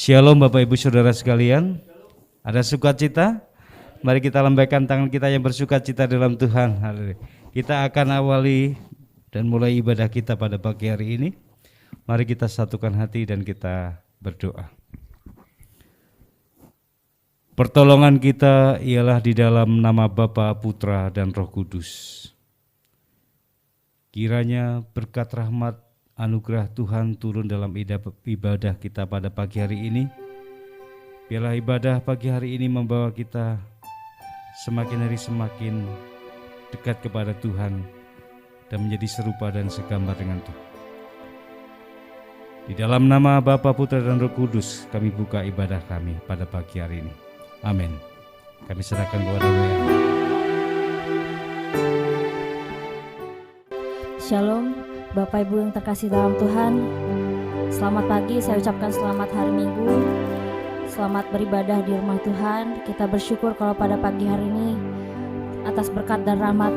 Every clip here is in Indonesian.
Shalom Bapak Ibu Saudara sekalian. Ada sukacita? Mari kita lambaikan tangan kita yang bersukacita dalam Tuhan. Kita akan awali dan mulai ibadah kita pada pagi hari ini. Mari kita satukan hati dan kita berdoa. Pertolongan kita ialah di dalam nama Bapa, Putra, dan Roh Kudus. Kiranya berkat rahmat anugerah Tuhan turun dalam ibadah kita pada pagi hari ini. Biarlah ibadah pagi hari ini membawa kita semakin hari semakin dekat kepada Tuhan dan menjadi serupa dan segambar dengan Tuhan. Di dalam nama Bapa, Putra, dan Roh Kudus kami buka ibadah kami pada pagi hari ini. Amin. Kami serahkan kepada Tuhan. Shalom Bapak Ibu yang terkasih dalam Tuhan. Selamat pagi, saya ucapkan selamat hari Minggu. Selamat beribadah di rumah Tuhan. Kita bersyukur kalau pada pagi hari ini atas berkat dan rahmat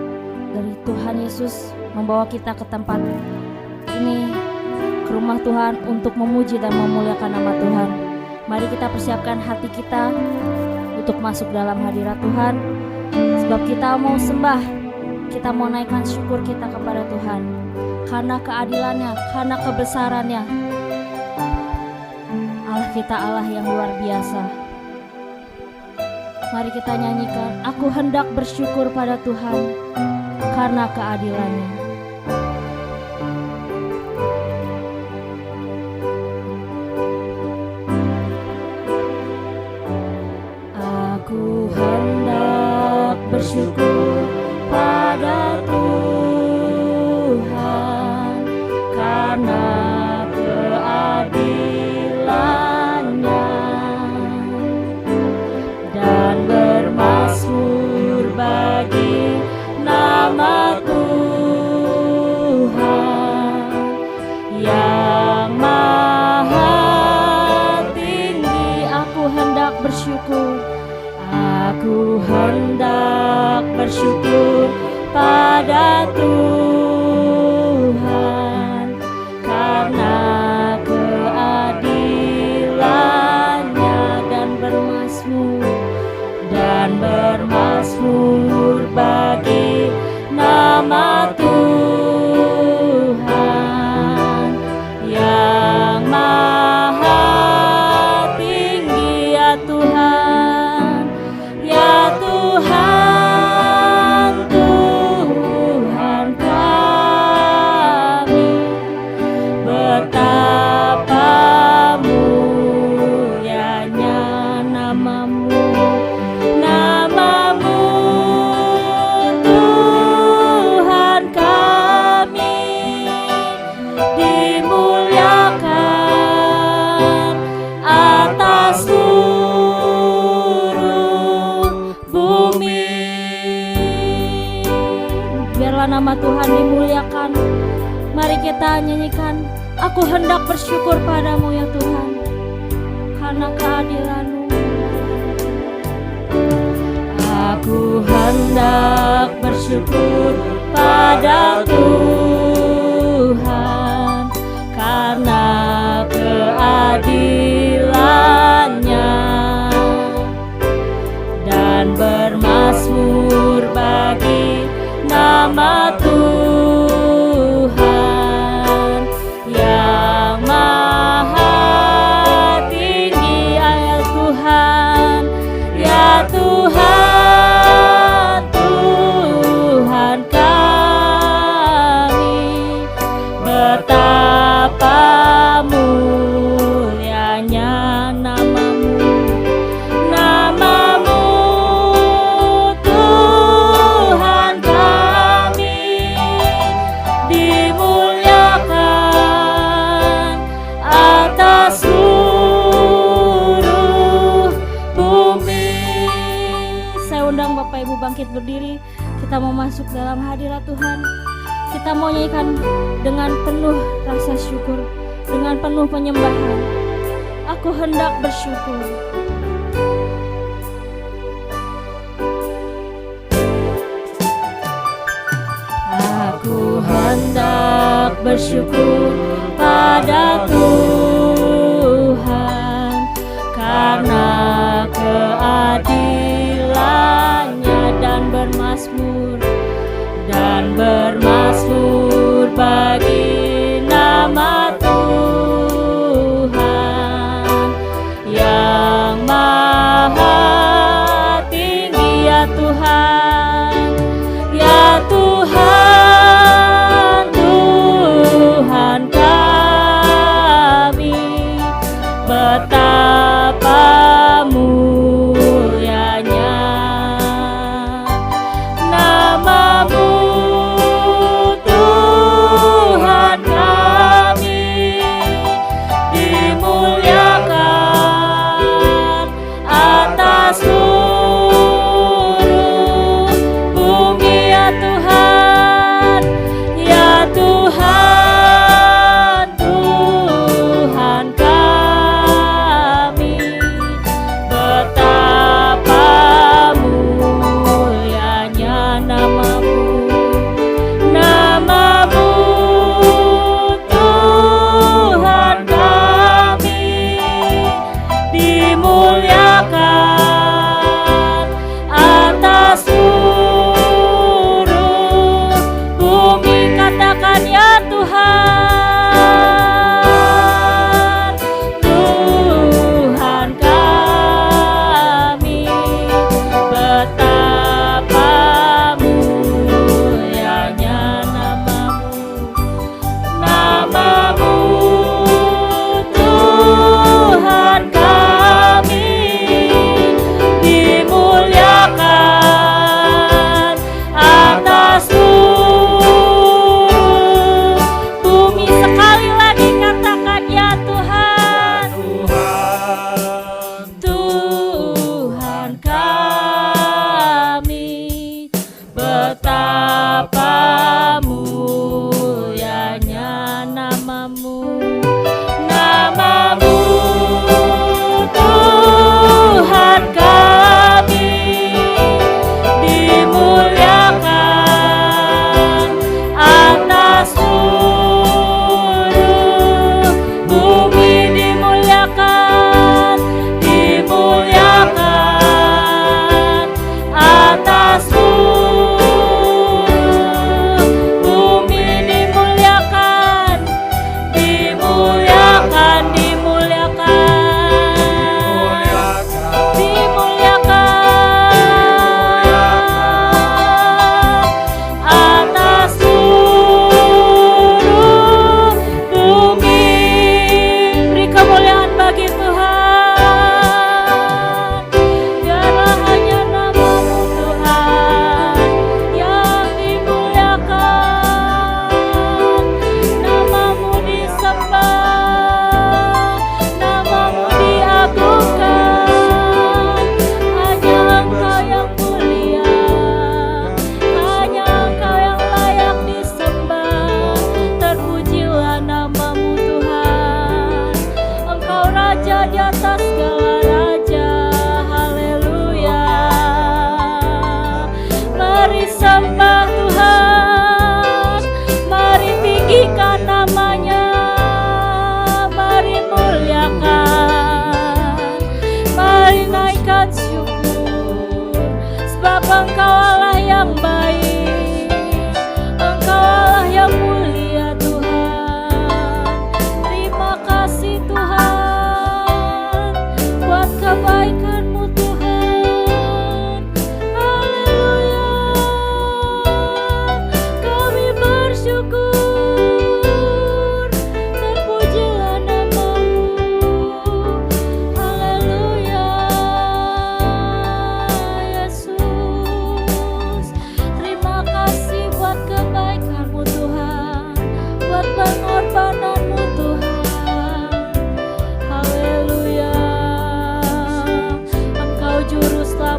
dari Tuhan Yesus membawa kita ke tempat ini, ke rumah Tuhan untuk memuji dan memuliakan nama Tuhan. Mari kita persiapkan hati kita untuk masuk dalam hadirat Tuhan, sebab kita mau sembah, kita mau naikkan syukur kita kepada Tuhan karena keadilannya, karena kebesarannya. Allah kita Allah yang luar biasa. Mari kita nyanyikan, aku hendak bersyukur pada Tuhan karena keadilannya. Aku hendak bersyukur pada Tuhan karena keadilannya, dan bermazmur bagi nama Tuhan yang maha tinggi. Aku hendak bersyukur, aku hendak bersyukur pada Tuhan karena keadilannya, dan bermazmur bagi nama Tuhan yang maha tinggi. Ya Tuhan, ya Tuhan, Tuhan kami, betapa mulianya namamu, namamu Tuhan kami, dimuliakan atas seluruh bumi. Biarlah nama Tuhan dimuliakan. Mari kita nyanyikan, aku hendak bersyukur padamu ya Tuhan karena keadilan-Mu. Aku hendak bersyukur pada Tuhan karena keadilannya, dan bermazmur bagi nama Tuhan yang maha tinggi. Ya Tuhan, ya Tuhan, Tuhan kami, betapa mulianya namamu, namamu Tuhan kami, dimuliakan atas seluruh bumi. Saya undang Bapak Ibu bangkit berdiri. Kita mau masuk dalam hadirat Tuhan. Kita mau nyanyikan dengan penuh rasa syukur, dengan penuh penyembahan. Aku hendak bersyukur. Aku hendak bersyukur pada Tuhan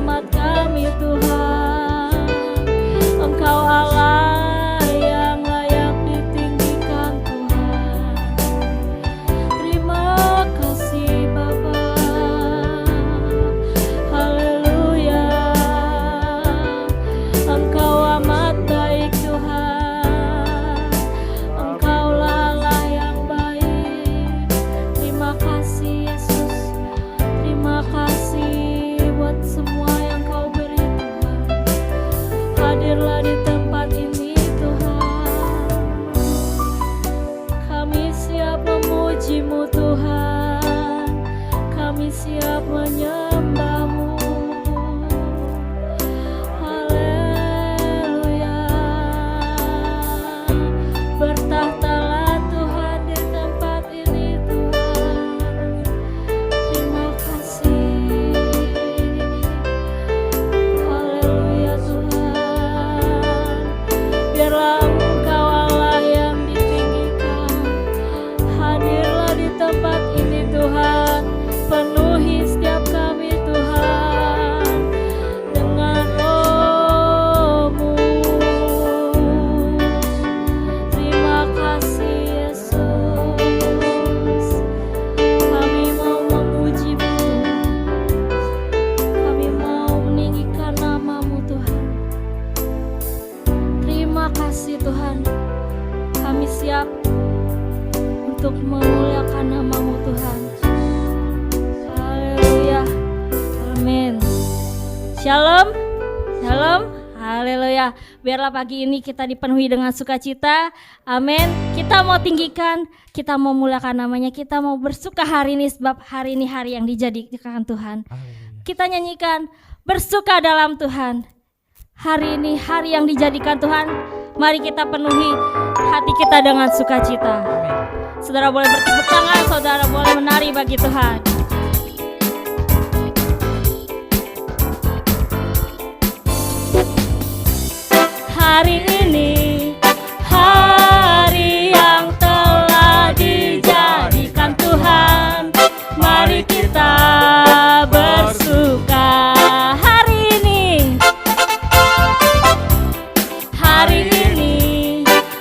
selamat kami Tuhan. Engkau Allah yang layak ditinggikan Tuhan. Terima kasih Bapa. Haleluya. Engkau amat baik Tuhan. Engkaulah Allah yang baik. Terima kasih Yesus. Terima kasih buat semua yang Kau beri Tuhan. Hadirlah di tempat ini Tuhan. Kami siap memuji-Mu Tuhan. Kami siap menyembah-Mu. Haleluya. Bertahtalah Tuhan di tempat ini Tuhan. Terima kasih. Haleluya Tuhan. Biarlah Engkau Allah yang ditinggikan. Hadirlah di tempat ini Tuhan. Penuhi setiap kami Tuhan dengan Roh-Mu. Terima kasih Yesus. Kami mau memuji-Mu Tuhan. Kami mau meninggikan nama-Mu Tuhan. Terima kasih Tuhan. Kami siap untuk memuliakan nama-Mu Tuhan. Haleluya. Amin. Shalom. Shalom. Haleluya. Biarlah pagi ini kita dipenuhi dengan sukacita. Amin. Kita mau tinggikan, kita mau muliakan namanya, kita mau bersuka hari ini sebab hari ini hari yang dijadikan Tuhan. Kita nyanyikan bersuka dalam Tuhan. Hari ini hari yang dijadikan Tuhan. Mari kita penuhi hati kita dengan sukacita. Saudara boleh bertepuk tangan, saudara boleh menari bagi Tuhan. Hari ini hari yang telah dijadikan Tuhan. Mari kita bersuka. Hari ini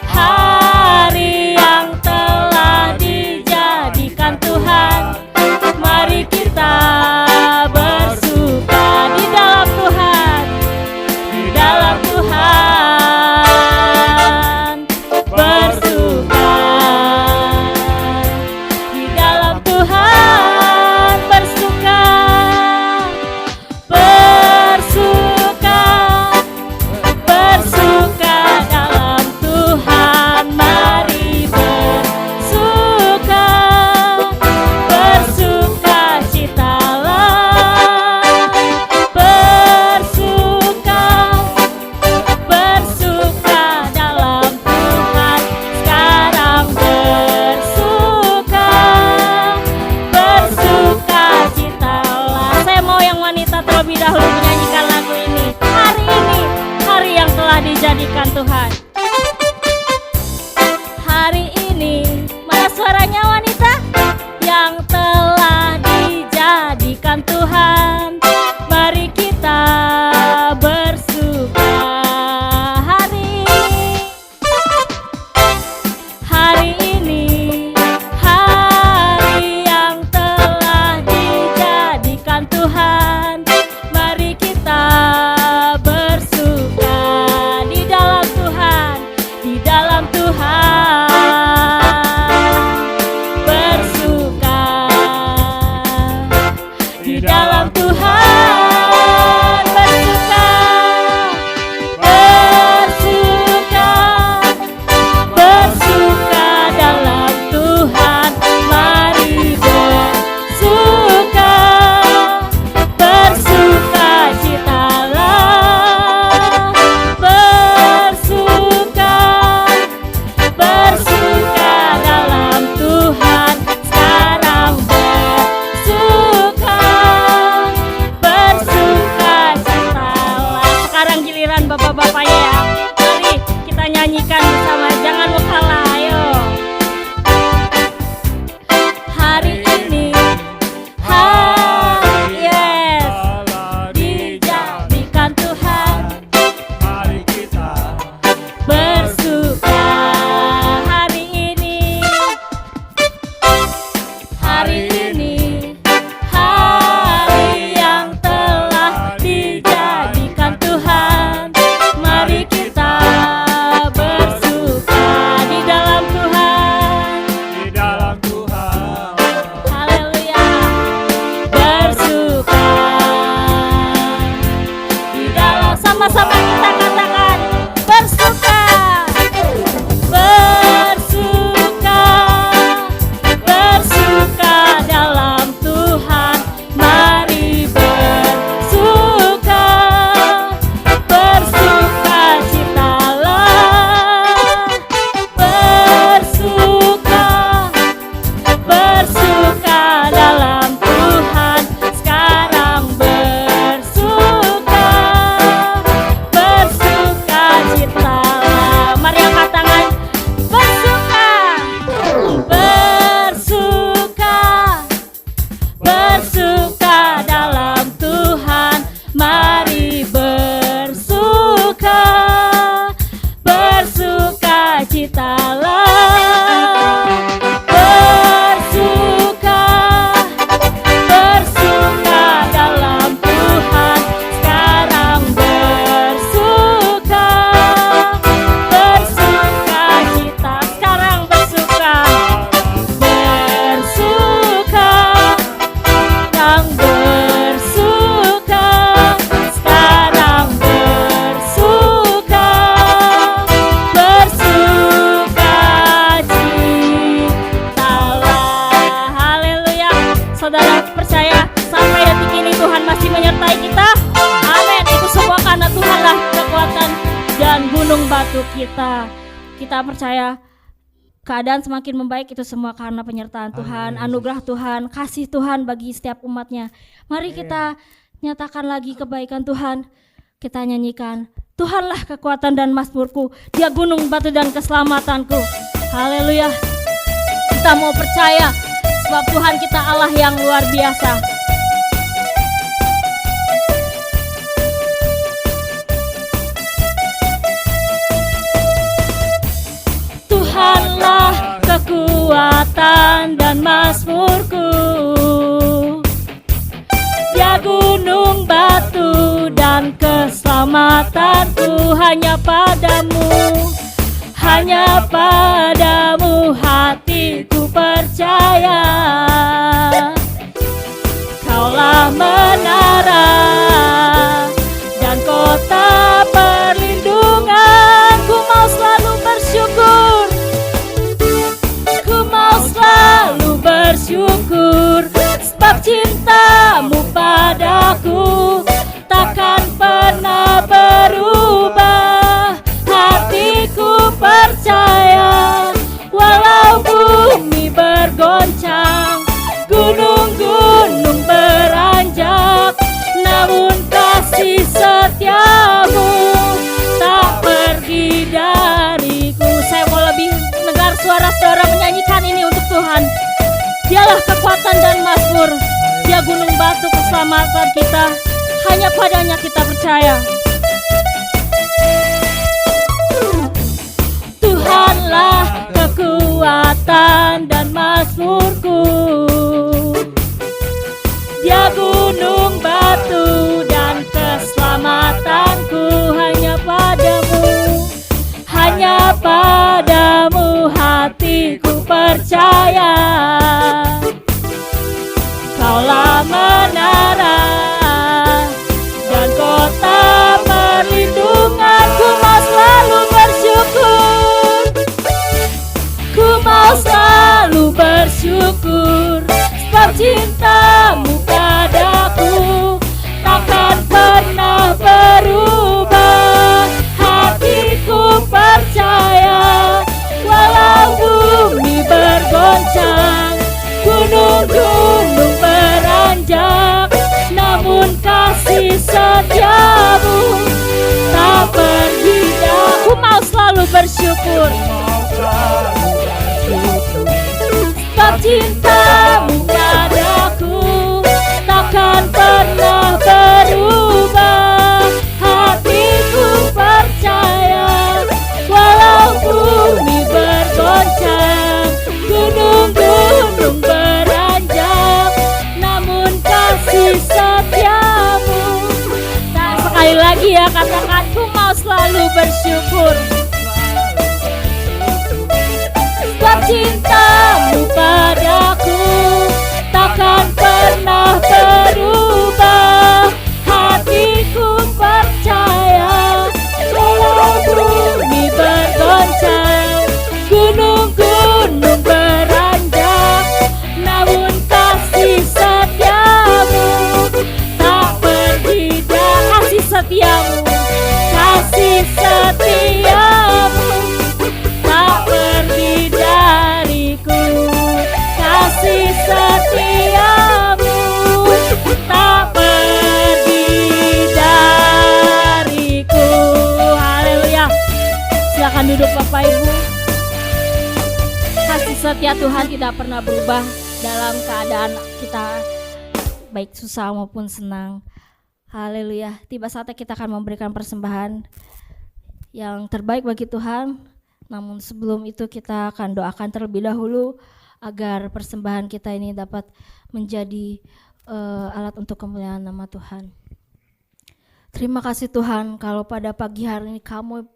hari yang telah dijadikan Tuhan. Mari kita bersuka di dalam Tuhan. Di dalam Tuhan bersuka. Di dalam Tuhan bersuka. Bersuka. Bersuka dalam Tuhan. Mari bersuka. Bersuka citalah. Bersuka. Bersuka dalam Tuhan. Sekarang bersuka. Bersuka citalah. Saya mau yang wanita terlebih dahulu menyanyikan lagu ini. Hari ini hari yang telah dijadikan Tuhan. Hari ini mana suaranya wanita? Yang telah dijadikan Tuhan. Mari kita bersuka. Hari ini hari yang telah dijadikan Tuhan. Mari kita bersuka di dalam Tuhan. Di dalam Tuhan Sama-sama kita katakan bersuka. Bersuka, bersuka dalam Tuhan. Mari bersuka, bersuka citalah. Bersuka, bersuka dalam Tuhan. Sekarang bersuka, bersuka citalah. Mari angkat tangan. Bersuka, bersuka, bersuka dalam Tuhan. Mari bersuka, bersuka citalah. Bersuka, bersuka dalam Tuhan. Sekarang bersuka, bersuka cita. Sekarang bersuka, bersuka, yang bersuka. Sekarang bersuka, bersuka citalah. Haleluya. Saudara percaya sampai detik ini Tuhan masih menyertai kita. Amin. Itu semua karena Tuhanlah kekuatan dan gunung batu kita. Kita percaya keadaan semakin membaik itu semua karena penyertaan Tuhan, anugerah Tuhan, kasih Tuhan bagi setiap umatnya. Mari kita nyatakan lagi kebaikan Tuhan. Kita nyanyikan, Tuhanlah kekuatan dan mazmurku, Dia gunung batu dan keselamatanku. Haleluya. Kita mau percaya sebab Tuhan kita Allah yang luar biasa. Tuhanlah kekuatan dan mazmurku, Dia gunung batu dan keselamatanku. Hanya padamu, hanya padamu hatiku percaya. Kaulah menara dan kota perlindungan. Ku mau selalu bersyukur, ku mau selalu bersyukur. Sebab cintamu padaku takkan pernah berubah. Hatiku percaya walau bumi bergoncang, gunung-gunung beranjak, namun kasih setiamu tak pergi dariku. Saya mau lebih mendengar suara saudara menyanyikan ini untuk Tuhan. Dialah kekuatan dan mazmur, Dia gunung batu keselamatan kita. Hanya padanya kita percaya. Tuhanlah kekuatan dan mazmurku, Dia gunung batu dan keselamatanku. Hanya padamu, hanya padamu hatiku percaya. Kaulah menara dan kota perlindungan. Ku mau selalu bersyukur, ku mau selalu bersyukur. Sebab cintamu padaku takkan pernah berubah. Hatiku percaya walau bumi bergoncang, gunung-gunung beranjak, namun kasih setiamu tak pergi. Aku mau selalu bersyukur, sebab cintamu padaku takkan pernah berubah. Hatiku percaya walau bumi bergoncang, gunung-gunung beranjak, namun kasih setiamu. Nah, sekali lagi ya, katakan, ku mau selalu bersyukur. Sebab cintamu padaku takkan pernah berubah. Hatiku percaya setiamu, kasih setiamu tak pergi dariku, kasih setiamu tak pergi dariku. Haleluya. Silakan duduk Bapak Ibu. Kasih setia Tuhan tidak pernah berubah dalam keadaan kita baik susah maupun senang. Haleluya. Tiba saatnya kita akan memberikan persembahan yang terbaik bagi Tuhan. Namun sebelum itu kita akan doakan terlebih dahulu agar persembahan kita ini dapat menjadi alat untuk kemuliaan nama Tuhan. Terima kasih Tuhan kalau pada pagi hari ini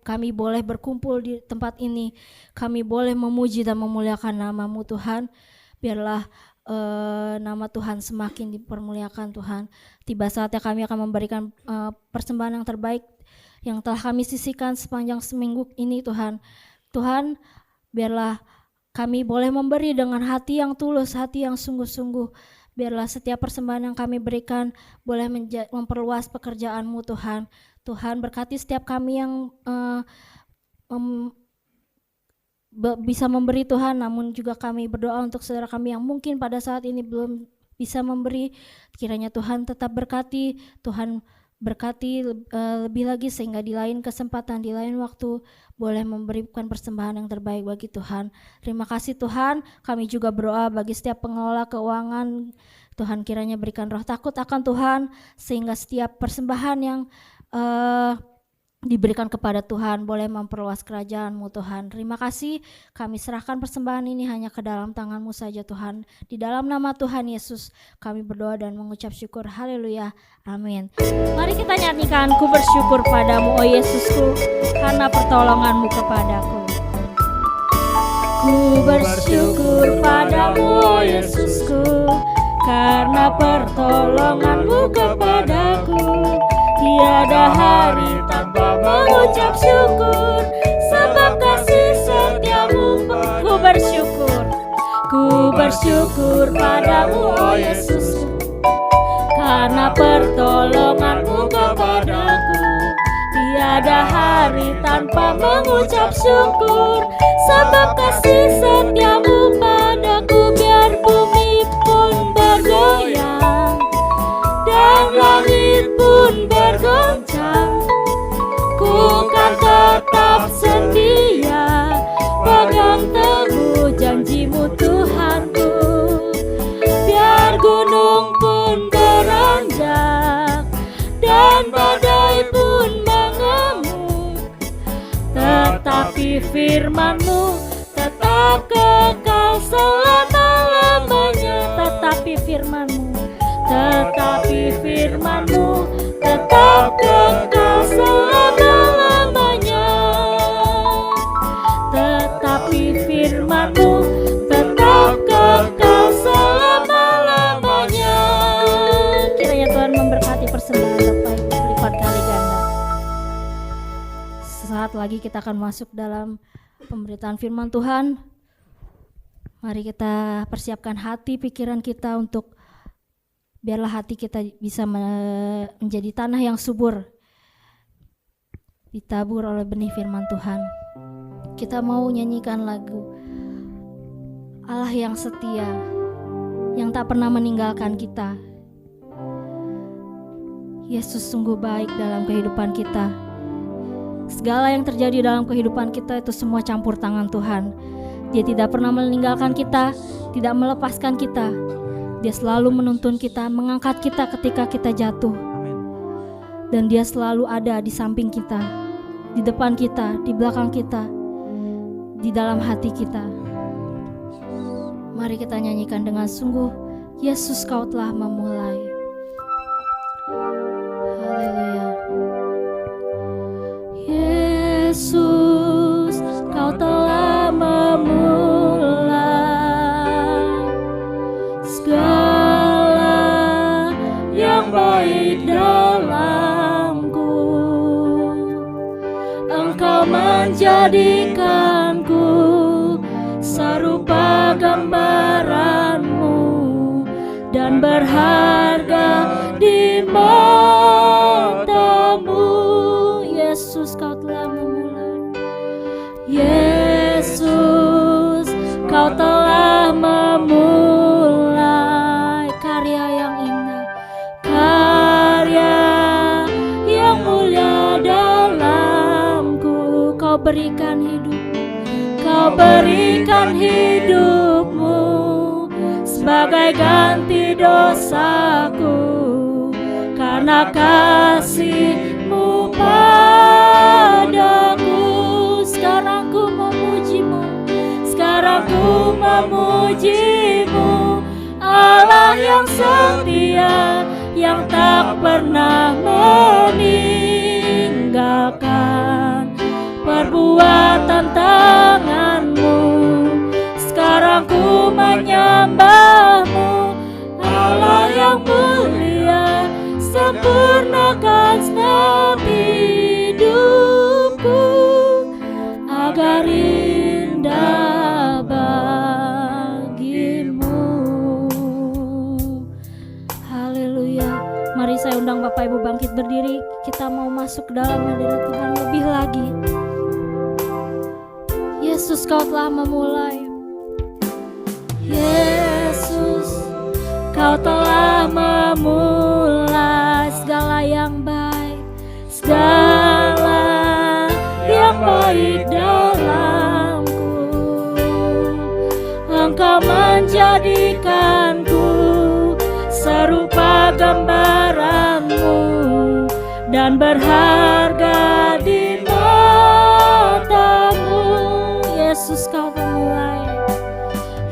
kami boleh berkumpul di tempat ini. Kami boleh memuji dan memuliakan nama-Mu Tuhan. Biarlah nama Tuhan semakin dipermuliakan Tuhan. Tiba saatnya kami akan memberikan persembahan yang terbaik yang telah kami sisihkan sepanjang seminggu ini Tuhan. Tuhan, biarlah kami boleh memberi dengan hati yang tulus, hati yang sungguh-sungguh. Biarlah setiap persembahan yang kami berikan boleh memperluas pekerjaan-Mu Tuhan. Tuhan berkati setiap kami yang bisa memberi Tuhan, namun juga kami berdoa untuk saudara kami yang mungkin pada saat ini belum bisa memberi. Kiranya Tuhan tetap berkati, Tuhan berkati lebih lagi sehingga di lain kesempatan, di lain waktu boleh memberikan persembahan yang terbaik bagi Tuhan. Terima kasih Tuhan. Kami juga berdoa bagi setiap pengelola keuangan. Tuhan kiranya berikan roh takut akan Tuhan sehingga setiap persembahan yang diberikan kepada Tuhan boleh memperluas kerajaan-Mu Tuhan. Terima kasih, kami serahkan persembahan ini hanya ke dalam tangan-Mu saja Tuhan. Di dalam nama Tuhan Yesus kami berdoa dan mengucap syukur. Haleluya, amin. Mari kita nyanyikan, ku bersyukur padamu oh Yesusku, karena pertolongan-Mu kepadaku. Ku bersyukur padamu oh Yesusku, karena pertolongan-Mu kepadaku. Tiada hari tanpa mengucap syukur, sebab kasih setiamu. Ku bersyukur padamu oh Yesus, karena pertolongan-Mu kepadaku. Tiada hari tanpa mengucap syukur, sebab kasih setiamu padaku. Biar bumi pun bergoyang dan langit pun bergoncang, ku kan tetap setia, pegang teguh janji-Mu Tuhanku. Biar gunung pun beranjak dan badai pun mengemuk, tetapi firman-Mu tetap kekal selama-lamanya. Tetapi firman-Mu tetap kekal selama-lamanya. Tetapi firman-Mu tetap kekal selama-lamanya. Kiranya Tuhan memberkati persembahan Bapak Ibu berlipat kali ganda. Sesaat lagi kita akan masuk dalam pemberitaan firman Tuhan. Mari kita persiapkan hati pikiran kita untuk biarlah hati kita bisa menjadi tanah yang subur, ditabur oleh benih firman Tuhan. Kita mau nyanyikan lagu Allah yang setia, yang tak pernah meninggalkan kita. Yesus sungguh baik dalam kehidupan kita. Segala yang terjadi dalam kehidupan kita itu semua campur tangan Tuhan. Dia tidak pernah meninggalkan kita, tidak melepaskan kita. Dia selalu menuntun kita, mengangkat kita ketika kita jatuh. Dan Dia selalu ada di samping kita, di depan kita, di belakang kita, di dalam hati kita. Mari kita nyanyikan dengan sungguh, Yesus Kau telah memulai. Haleluya. Yesus Kau telah memulai segala yang baik dalamku. Engkau menjadikanku serupa gambaran-Mu dan berharga di mata-Mu. Kau telah memulai karya yang indah, karya yang mulia dalamku. Kau berikan hidupmu sebagai ganti dosaku. Karena kasih-Mu padaku, sekarang ku memuji-Mu, Allah yang setia, yang tak pernah meninggalkan perbuatan tangan-Mu. Sekarang ku menyembah-Mu, Allah yang mulia, sempurnakan segenap hidupku agar indah bagi-Mu. Haleluya. Mari saya undang Bapak Ibu bangkit berdiri. Kita mau masuk ke dalam hadirat Tuhan lebih lagi. Yesus, Kau telah memulai. Yesus, Kau telah memulai segala yang baik, segala yang baik dalamku. Engkau menjadikanku serupa gambaran-Mu dan berharga di mata-Mu. Yesus, Kau memulai.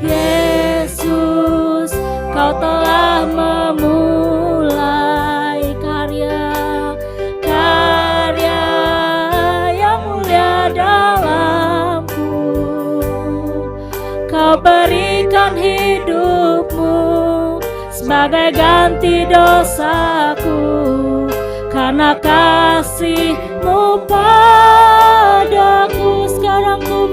Yesus, Kau telah memulai karya yang mulia dalamku. Kau berikan hidupmu sebagai ganti dosaku. Karena kasih-Mu padaku, sekarang ku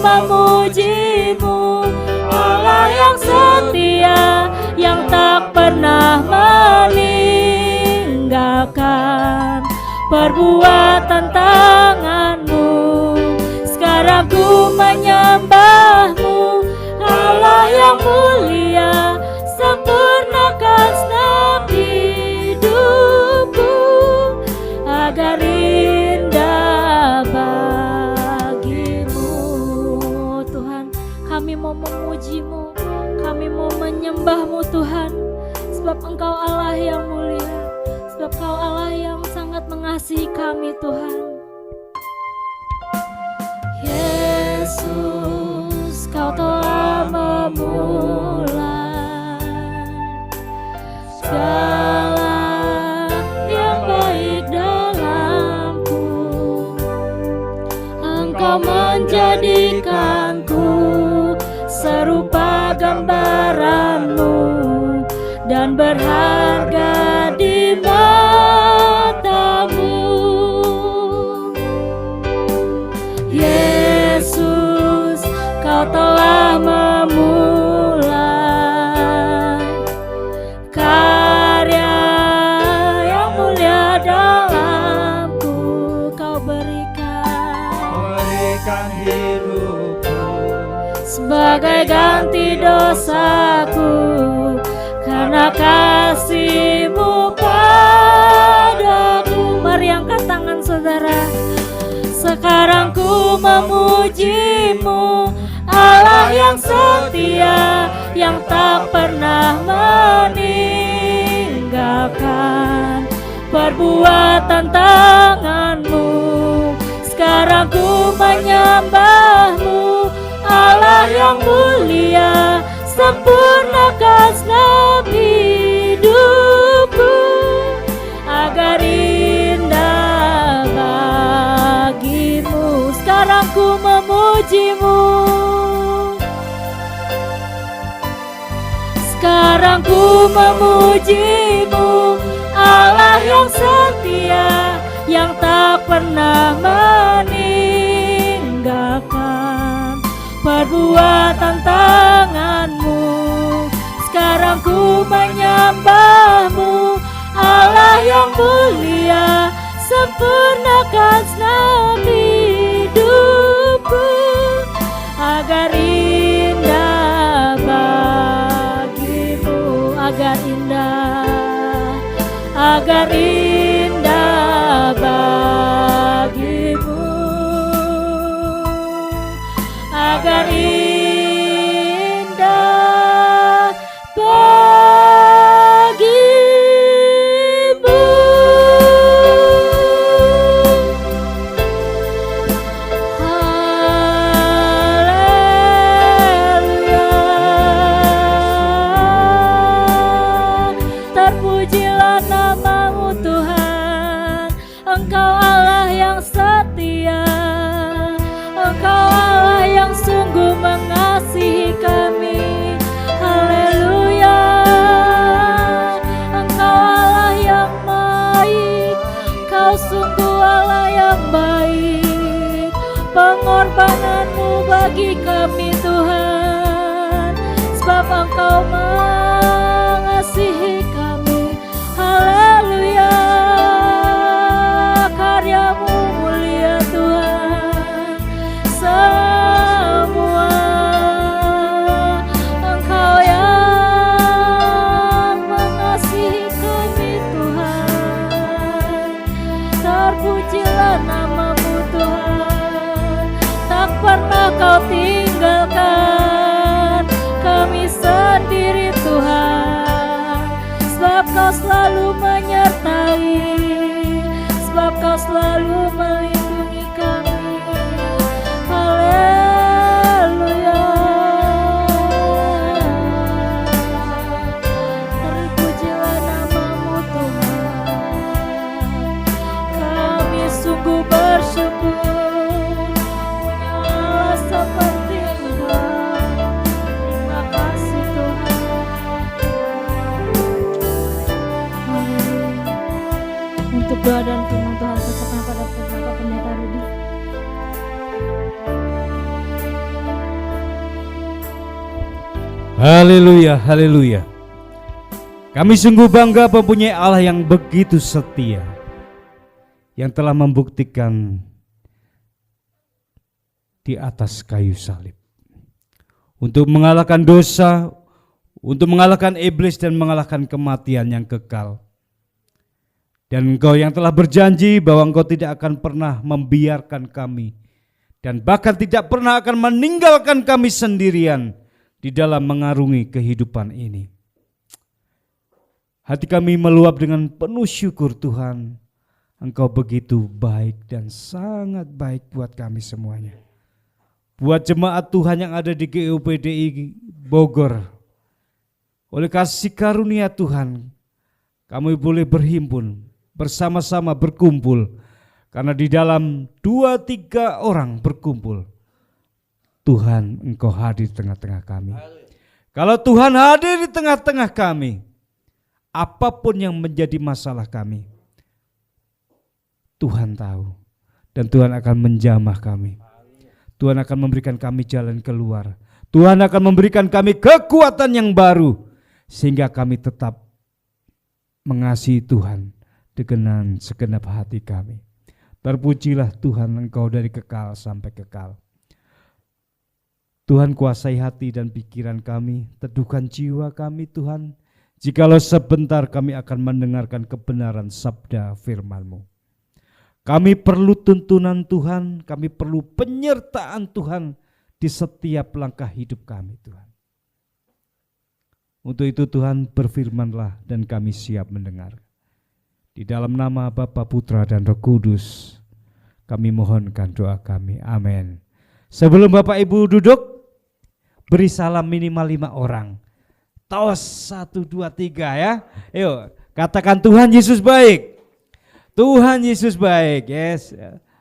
memuji-Mu, Allah yang setia, yang tak pernah meninggalkan perbuatan tangan-Mu. Sekarang ku menyembah-Mu, Allah yang mulia, sempurnakan segenap hidupku agar indah bagi-Mu. Tuhan, kami mau memuji-Mu, kami mau menyembah-Mu Tuhan, sebab Engkau Allah yang mulia, sebab Kau Allah yang sangat mengasihi kami Tuhan. Yesus, Kau telah memulai segala yang baik dalamku. Engkau menjadikanku serupa gambaran-Mu dan berharga di mata-Mu. Yesus, Kau telah memulai karya yang mulia dalamku. Kau berikan hidupku sebagai ganti dosaku. Karena kasih-Mu padaku. Mari angkat tangan saudara. Sekarang ku memuji-Mu, Allah yang setia, yang tak pernah meninggalkan perbuatan tangan-Mu. Sekarang ku menyembah-Mu, Allah yang mulia, sempurnakan segenap hidupku agar indah bagi-Mu. Sekarang ku memuji-Mu, sekarang ku memuji-Mu, Allah yang setia, yang tak pernah meninggalkan perbuatan tangan-Mu. Sekarang ku menyembah-Mu, Allah yang mulia, sempurnakan segenap hidupku agar indah bagimu, agar indah bagimu. Haleluya, terpujilah namamu Tuhan, Engkau Allah yang setia, Engkau Allah yang sungguh mengasihi kami. Haleluya, Engkau Allah yang baik, Kau sungguh Allah yang baik. Pengorbananmu bagi kami Tuhan, sebab Engkau mengasihi kami. Haleluya, karyamu mulia Tuhan. Semua Engkau yang mengasihi kami Tuhan. Terpujilah namamu Tuhan, tak pernah Kau tinggalkan kami sendiri Tuhan, sebab Kau selalu menyertai, sebab Kau selalu melindungi kami. Haleluya, terpujilah namamu Tuhan. Kami sungguh bersyukur punya Allah seperti Engkau. Terima kasih Tuhan. Haleluya. Untuk doa dan firman Tuhan sertakan pada Bapak Pendeta Rudi. Haleluya, haleluya. Kami sungguh bangga mempunyai Allah yang begitu setia, yang telah membuktikan di atas kayu salib untuk mengalahkan dosa, untuk mengalahkan iblis dan mengalahkan kematian yang kekal. Dan Engkau yang telah berjanji bahwa Engkau tidak akan pernah membiarkan kami dan bahkan tidak pernah akan meninggalkan kami sendirian di dalam mengarungi kehidupan ini. Hati kami meluap dengan penuh syukur Tuhan. Engkau begitu baik dan sangat baik buat kami semuanya. Buat jemaat Tuhan yang ada di GUPDI Bogor, oleh kasih karunia Tuhan, kami boleh berhimpun, bersama-sama berkumpul. Karena di dalam 2-3 orang berkumpul, Tuhan Engkau hadir di tengah-tengah kami. Kalau Tuhan hadir di tengah-tengah kami, apapun yang menjadi masalah kami, Tuhan tahu. Dan Tuhan akan menjamah kami. Tuhan akan memberikan kami jalan keluar. Tuhan akan memberikan kami kekuatan yang baru, sehingga kami tetap mengasihi Tuhan dengan segenap hati kami. Terpujilah Tuhan Engkau dari kekal sampai kekal. Tuhan kuasai hati dan pikiran kami, teduhkan jiwa kami Tuhan. Jikalau sebentar kami akan mendengarkan kebenaran sabda firman-Mu. Kami perlu tuntunan Tuhan, kami perlu penyertaan Tuhan di setiap langkah hidup kami Tuhan. Untuk itu Tuhan berfirmanlah dan kami siap mendengar. Di dalam nama Bapa, Putra dan Roh Kudus kami mohonkan doa kami. Amin. Sebelum Bapak Ibu duduk, beri salam minimal 5 orang. Tos 1, 2, 3 ya. Yuk katakan Tuhan Yesus baik. Tuhan Yesus baik. Yes.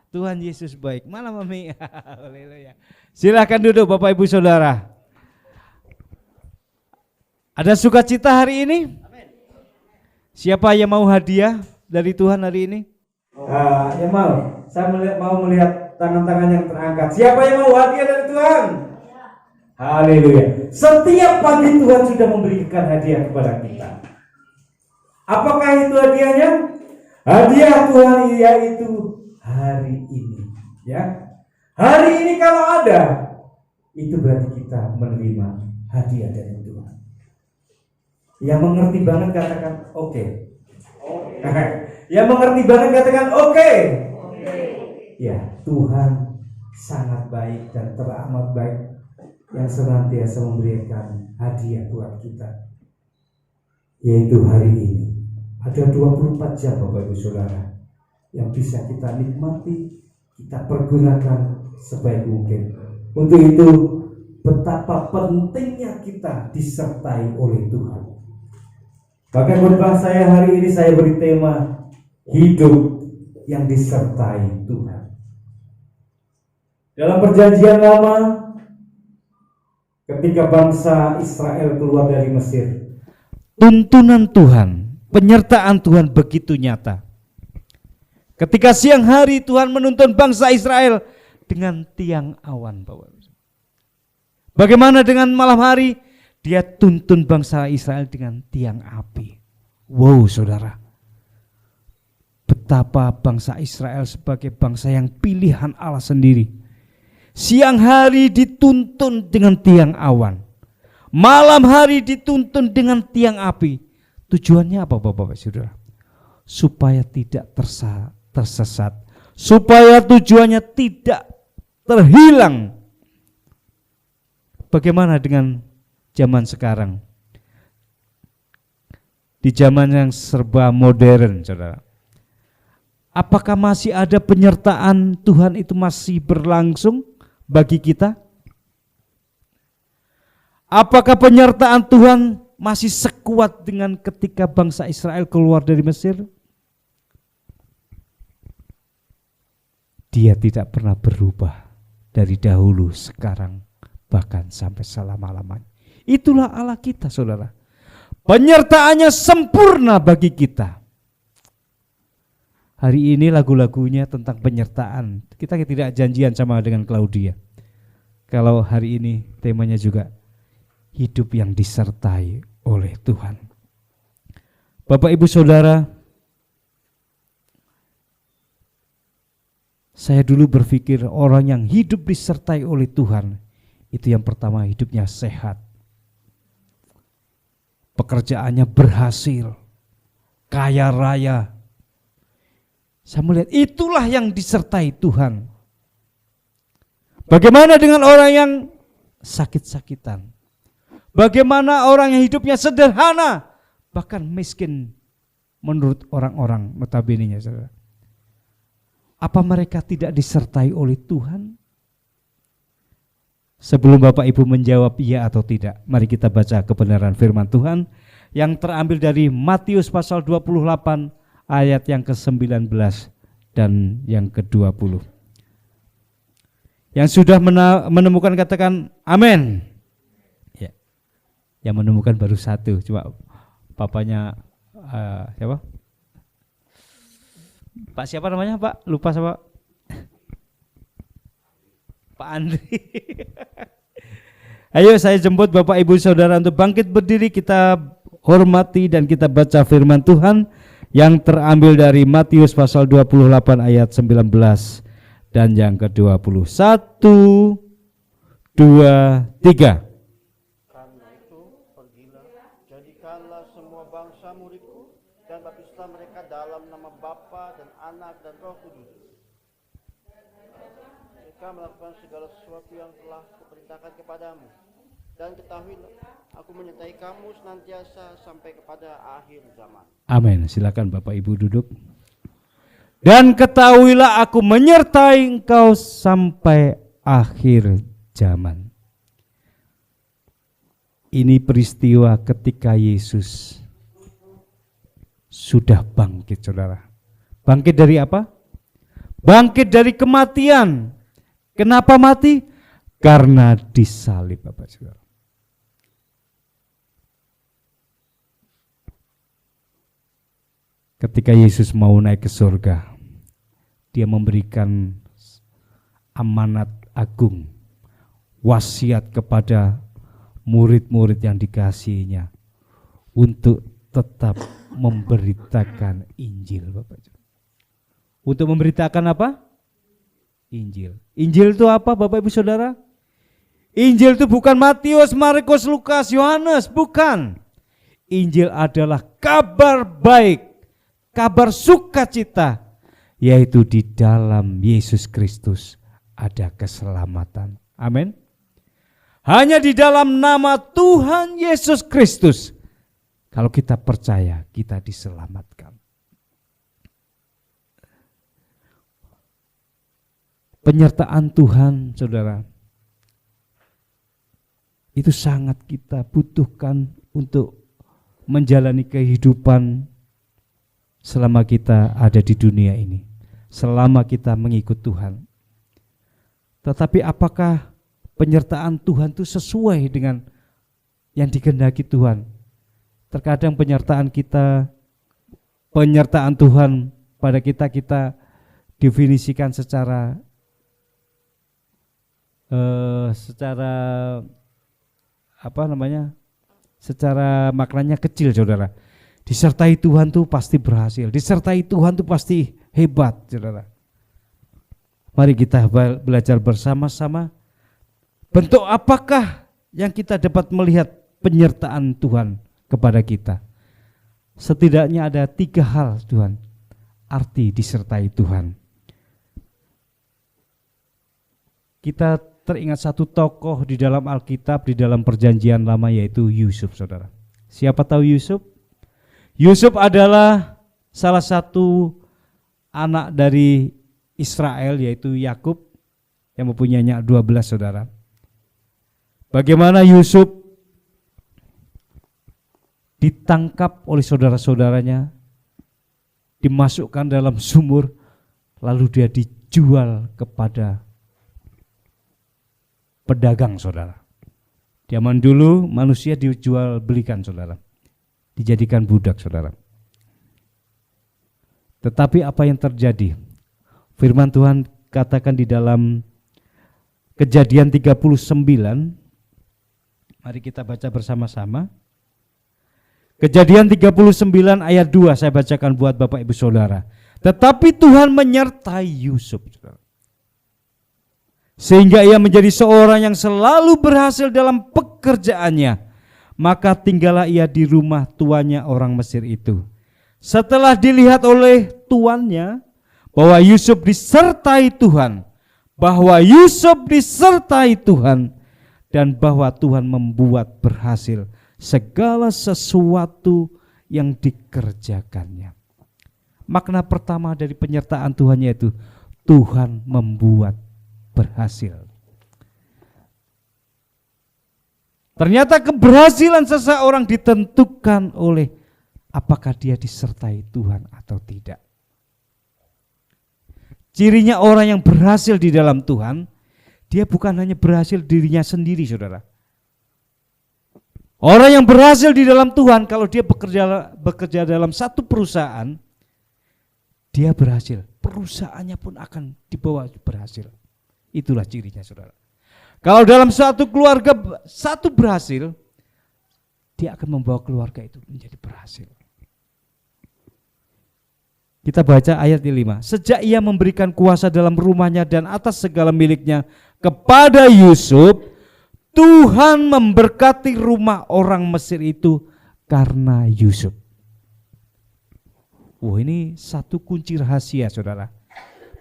Tuhan Yesus baik. Mana Mami? Haleluya. Silakan duduk Bapak Ibu Saudara. Ada sukacita hari ini? Siapa yang mau hadiah dari Tuhan hari ini? Yang mau? Saya mau melihat tangan-tangan yang terangkat. Siapa yang mau hadiah dari Tuhan? Haleluya. Setiap pagi Tuhan sudah memberikan hadiah kepada kita. Apakah itu hadiahnya? Hadiah Tuhan yaitu hari ini. Ya, hari ini kalau ada, itu berarti kita menerima hadiah dari Tuhan. Yang mengerti banget katakan oke. Yang mengerti bareng katakan oke. Ya, Tuhan sangat baik dan teramat baik yang senantiasa memberikan hadiah buat kita. Yaitu hari ini ada 24 jam Bapak Ibu Saudara yang bisa kita nikmati, kita pergunakan sebaik mungkin. Untuk itu betapa pentingnya kita disertai oleh Tuhan. Bahkan khotbah saya hari ini saya beri tema hidup yang disertai Tuhan. Dalam perjanjian lama, ketika bangsa Israel keluar dari Mesir, tuntunan Tuhan, penyertaan Tuhan begitu nyata. Ketika siang hari Tuhan menuntun bangsa Israel dengan tiang awan. Bagaimana dengan malam hari? Dia tuntun bangsa Israel dengan tiang api. Wow, saudara. Betapa bangsa Israel sebagai bangsa yang pilihan Allah sendiri. Siang hari dituntun dengan tiang awan. Malam hari dituntun dengan tiang api. Tujuannya apa Bapak Saudara? Supaya tidak tersesat. Supaya tujuannya tidak terhilang. Bagaimana dengan zaman sekarang? Di zaman yang serba modern, saudara. Apakah masih ada penyertaan Tuhan itu masih berlangsung bagi kita? Apakah penyertaan Tuhan masih sekuat dengan ketika bangsa Israel keluar dari Mesir? Dia tidak pernah berubah dari dahulu, sekarang, bahkan sampai selama-lamanya. Itulah Allah kita, saudara. Penyertaannya sempurna bagi kita. Hari ini lagu-lagunya tentang penyertaan. Kita tidak janjian sama dengan Claudia. Kalau hari ini temanya juga hidup yang disertai oleh Tuhan. Bapak Ibu Saudara, saya dulu berpikir orang yang hidup disertai oleh Tuhan, itu yang pertama hidupnya sehat. Pekerjaannya berhasil, kaya raya. Saya melihat itulah yang disertai Tuhan. Bagaimana dengan orang yang sakit-sakitan? Bagaimana orang yang hidupnya sederhana, bahkan miskin menurut orang-orang notabene-nya, saudara? Apa mereka tidak disertai oleh Tuhan? Sebelum Bapak Ibu menjawab iya atau tidak, mari kita baca kebenaran firman Tuhan yang terambil dari Matius pasal 28 ayat yang ke-19 dan yang ke-20. Yang sudah menemukan katakan amin. Ya. Yang menemukan baru satu, coba papanya siapa? Pak siapa namanya Pak? Lupa sama Pak Andri. Ayo saya jemput Bapak Ibu Saudara untuk bangkit berdiri, kita hormati dan kita baca firman Tuhan yang terambil dari Matius pasal 28 ayat 19 dan yang ke-20. 1, 2, 3. Karena itu pergilah, jadikanlah semua bangsa muridku dan baptislah mereka dalam nama Bapa dan Anak dan Roh Kudus. Mereka melakukan segala sesuatu yang telah kuperintahkan kepadamu. Dan ketahuilah, aku menyertai kamu senantiasa sampai kepada akhir zaman. Amin. Silakan Bapak Ibu duduk. Dan ketahuilah aku menyertai engkau sampai akhir zaman. Ini peristiwa ketika Yesus sudah bangkit, saudara. Bangkit dari apa? Bangkit dari kematian. Kenapa mati? Karena disalib, Bapak Saudara. Ketika Yesus mau naik ke surga, dia memberikan amanat agung, wasiat kepada murid-murid yang dikasihinya untuk tetap memberitakan Injil, Bapak. Untuk memberitakan apa? Injil. Injil itu apa, Bapak Ibu Saudara? Injil itu bukan Matius, Markus, Lukas, Yohanes, bukan. Injil adalah kabar baik kabar sukacita, yaitu di dalam Yesus Kristus ada keselamatan. Amin. Hanya di dalam nama Tuhan Yesus Kristus, kalau kita percaya, kita diselamatkan. Penyertaan Tuhan, saudara, itu sangat kita butuhkan untuk menjalani kehidupan selama kita ada di dunia ini, selama kita mengikut Tuhan. Tetapi apakah penyertaan Tuhan itu sesuai dengan yang dikehendaki Tuhan? Terkadang penyertaan Tuhan pada kita definisikan secara secara maknanya kecil, saudara. Disertai Tuhan tuh pasti berhasil, disertai Tuhan tuh pasti hebat, saudara. Mari kita belajar bersama-sama bentuk apakah yang kita dapat melihat penyertaan Tuhan kepada kita. Setidaknya ada 3 hal, Tuhan, arti disertai Tuhan. Kita teringat satu tokoh di dalam Alkitab, di dalam Perjanjian Lama, yaitu Yusuf, saudara. Siapa tahu Yusuf? Yusuf adalah salah satu anak dari Israel, yaitu Yakub, yang mempunyai anak 12, saudara. Bagaimana Yusuf ditangkap oleh saudara-saudaranya, dimasukkan dalam sumur, lalu dia dijual kepada pedagang, saudara. Zaman dulu manusia dijual belikan, saudara, dijadikan budak, saudara. Tetapi apa yang terjadi? Firman Tuhan katakan di dalam Kejadian 39, mari kita baca bersama-sama. Kejadian 39 ayat 2 saya bacakan buat Bapak Ibu Saudara. Tetapi Tuhan menyertai Yusuf, saudara, sehingga ia menjadi seorang yang selalu berhasil dalam pekerjaannya. Maka tinggallah ia di rumah tuannya orang Mesir itu. Setelah dilihat oleh tuannya bahwa Yusuf disertai Tuhan, dan bahwa Tuhan membuat berhasil segala sesuatu yang dikerjakannya. Makna pertama dari penyertaan Tuhan yaitu Tuhan membuat berhasil. Ternyata keberhasilan seseorang ditentukan oleh apakah dia disertai Tuhan atau tidak. Cirinya orang yang berhasil di dalam Tuhan, dia bukan hanya berhasil dirinya sendiri, saudara. Orang yang berhasil di dalam Tuhan, kalau dia bekerja dalam satu perusahaan, dia berhasil, perusahaannya pun akan dibawa berhasil. Itulah cirinya, saudara. Kalau dalam satu keluarga satu berhasil, dia akan membawa keluarga itu menjadi berhasil. Kita baca ayat 5. Sejak ia memberikan kuasa dalam rumahnya dan atas segala miliknya kepada Yusuf, Tuhan memberkati rumah orang Mesir itu karena Yusuf. Ini satu kunci rahasia, saudara.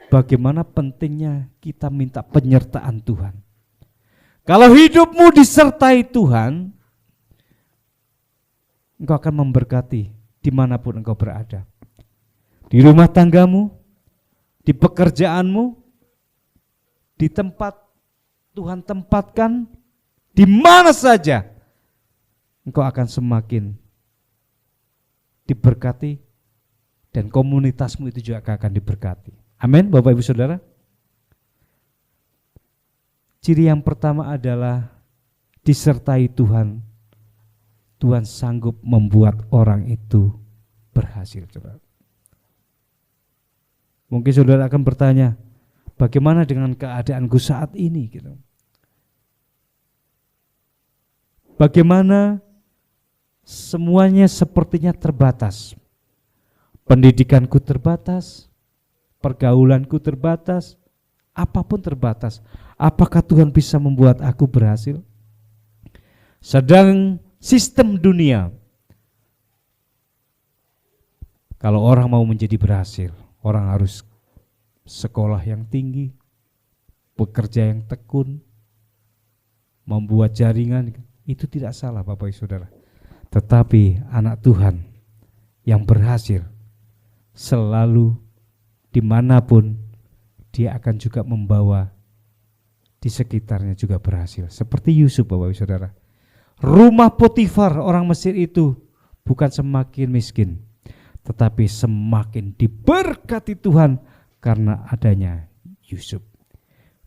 Bagaimana pentingnya kita minta penyertaan Tuhan. Kalau hidupmu disertai Tuhan, engkau akan memberkati dimanapun engkau berada. Di rumah tanggamu, di pekerjaanmu, di tempat Tuhan tempatkan, di mana saja, engkau akan semakin diberkati dan komunitasmu itu juga akan diberkati. Amin, Bapak Ibu Saudara. Ciri yang pertama adalah disertai Tuhan. Tuhan sanggup membuat orang itu berhasil, saudara. Mungkin saudara akan bertanya, bagaimana dengan keadaanku saat ini? Gitu. Bagaimana semuanya sepertinya terbatas. Pendidikanku terbatas, pergaulanku terbatas, apapun terbatas. Apakah Tuhan bisa membuat aku berhasil? Sedang sistem dunia Kalau orang mau menjadi berhasil, orang harus sekolah yang tinggi, bekerja yang tekun, membuat jaringan. Itu tidak salah Bapak Ibu Saudara. Tetapi anak Tuhan yang berhasil selalu dimanapun dia akan juga membawa di sekitarnya juga berhasil. Seperti Yusuf Bapak Ibu Saudara. Rumah Potifar orang Mesir itu bukan semakin miskin, tetapi semakin diberkati Tuhan karena adanya Yusuf.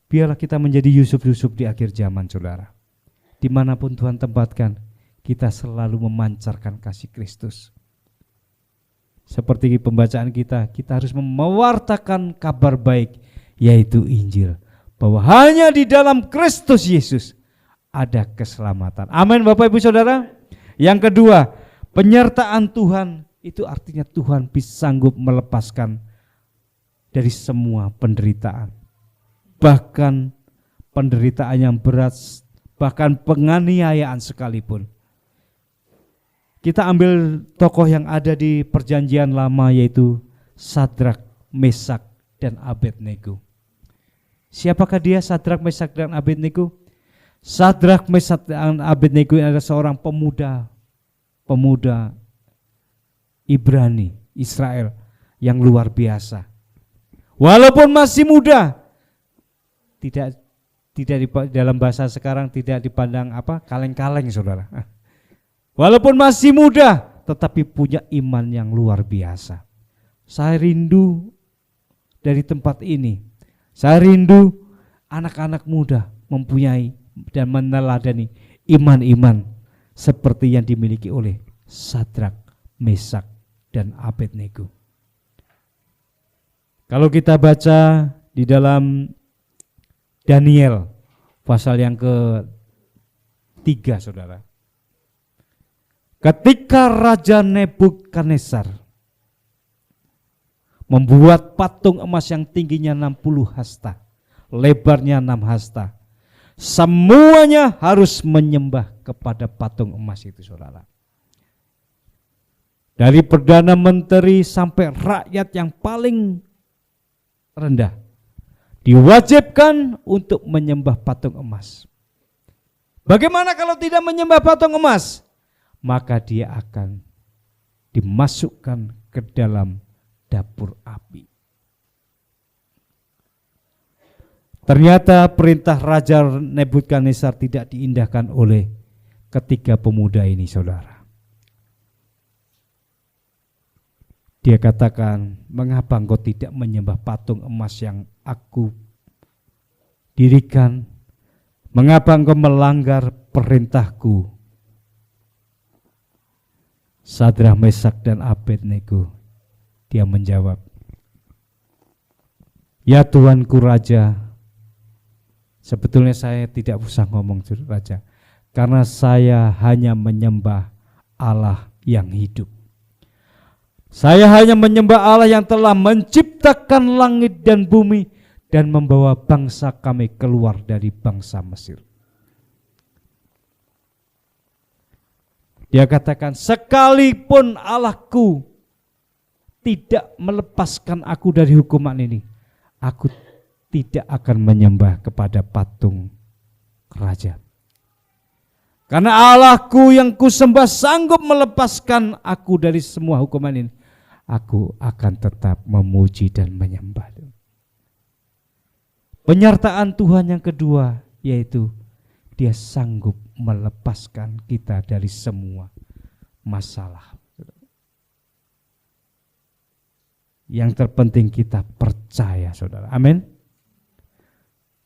Biarlah kita menjadi Yusuf-Yusuf di akhir zaman Saudara. Dimanapun Tuhan tempatkan, kita selalu memancarkan kasih Kristus. Seperti pembacaan kita harus mewartakan kabar baik, yaitu Injil. Bahwa hanya di dalam Kristus Yesus ada keselamatan. Amin Bapak Ibu Saudara. Yang kedua, penyertaan Tuhan itu artinya Tuhan bisa sanggup melepaskan dari semua penderitaan. Bahkan penderitaan yang berat, bahkan penganiayaan sekalipun. Kita ambil tokoh yang ada di perjanjian lama yaitu Sadrak, Mesak, dan Abednego. Siapakah dia Sadrak, Mesak, dan Abednego? Sadrak, Mesak, dan Abednego adalah seorang pemuda Ibrani, Israel yang luar biasa. Walaupun masih muda, tidak dalam bahasa sekarang tidak dipandang kaleng-kaleng Saudara. Walaupun masih muda, tetapi punya iman yang luar biasa. Saya rindu dari tempat ini. Saya rindu anak-anak muda mempunyai dan meneladani iman-iman seperti yang dimiliki oleh Sadrak, Mesak, dan Abednego. Kalau kita baca di dalam Daniel pasal yang ke-3 Saudara. Ketika Raja Nebukadnezar membuat patung emas yang tingginya 60 hasta, lebarnya 6 hasta. Semuanya harus menyembah kepada patung emas itu Saudara. Dari Perdana Menteri sampai rakyat yang paling rendah diwajibkan untuk menyembah patung emas. Bagaimana kalau tidak menyembah patung emas? Maka dia akan dimasukkan ke dalam dapur api. Ternyata perintah Raja Nebukadnezar tidak diindahkan oleh ketiga pemuda ini Saudara. Dia katakan, mengapa engkau tidak menyembah patung emas yang aku dirikan? Mengapa engkau melanggar perintahku? Sadrak, Mesak, dan Abednego, dia menjawab, ya Tuanku Raja, sebetulnya saya tidak usah ngomong Raja, karena saya hanya menyembah Allah yang hidup. Saya hanya menyembah Allah yang telah menciptakan langit dan bumi dan membawa bangsa kami keluar dari bangsa Mesir. Dia katakan, sekalipun Allahku tidak melepaskan aku dari hukuman ini, aku tidak akan menyembah kepada patung raja. Karena Allahku yang kusembah sanggup melepaskan aku dari semua hukuman ini, aku akan tetap memuji dan menyembah. Penyertaan Tuhan yang kedua yaitu Dia sanggup melepaskan kita dari semua masalah. Yang terpenting kita percaya Saudara. Amin.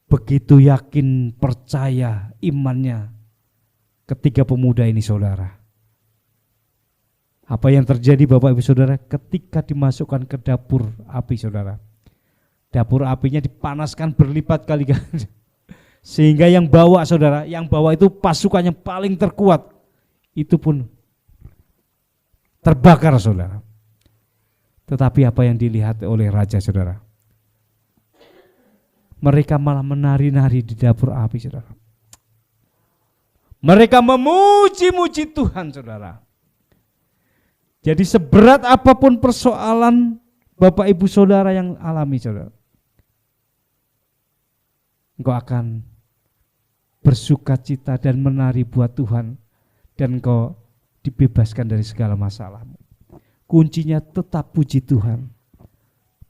Begitu yakin percaya imannya ketiga pemuda ini Saudara. Apa yang terjadi Bapak Ibu Saudara ketika dimasukkan ke dapur api Saudara. Dapur apinya dipanaskan berlipat kali ganda. Sehingga yang bawa Saudara, yang bawa itu pasukannya paling terkuat. Itu pun terbakar Saudara. Tetapi apa yang dilihat oleh raja Saudara? Mereka malah menari-nari di dapur api Saudara. Mereka memuji-muji Tuhan Saudara. Jadi seberat apapun persoalan Bapak Ibu Saudara yang alami, saudara, engkau akan bersuka cita dan menari buat Tuhan, dan engkau dibebaskan dari segala masalahmu. Kuncinya tetap puji Tuhan,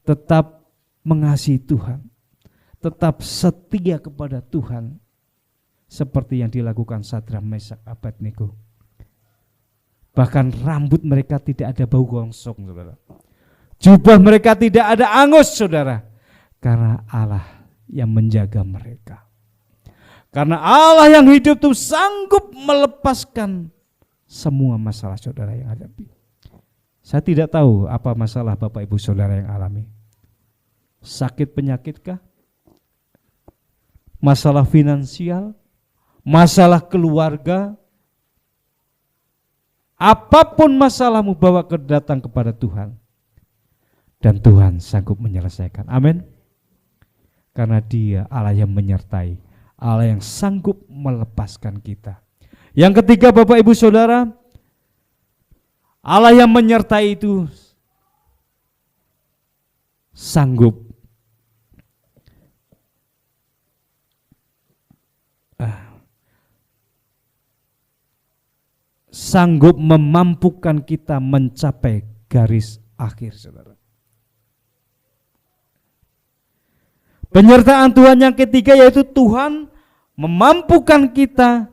tetap mengasihi Tuhan, tetap setia kepada Tuhan, seperti yang dilakukan Sadrak, Mesak, Abednego. Bahkan rambut mereka tidak ada bau gosong, saudara. Jubah mereka tidak ada angus, saudara, karena Allah yang menjaga mereka. Karena Allah yang hidup itu sanggup melepaskan semua masalah saudara yang hadapi. Saya tidak tahu apa masalah Bapak Ibu Saudara yang alami. Sakit penyakitkah? Masalah finansial? Masalah keluarga? Apapun masalahmu, bawa datang kepada Tuhan, dan Tuhan sanggup menyelesaikan. Amin. Karena Dia Allah yang menyertai, Allah yang sanggup melepaskan kita. Yang ketiga, Bapak Ibu Saudara, Allah yang menyertai itu sanggup sanggup memampukan kita mencapai garis akhir, saudara. Penyertaan Tuhan yang ketiga yaitu Tuhan memampukan kita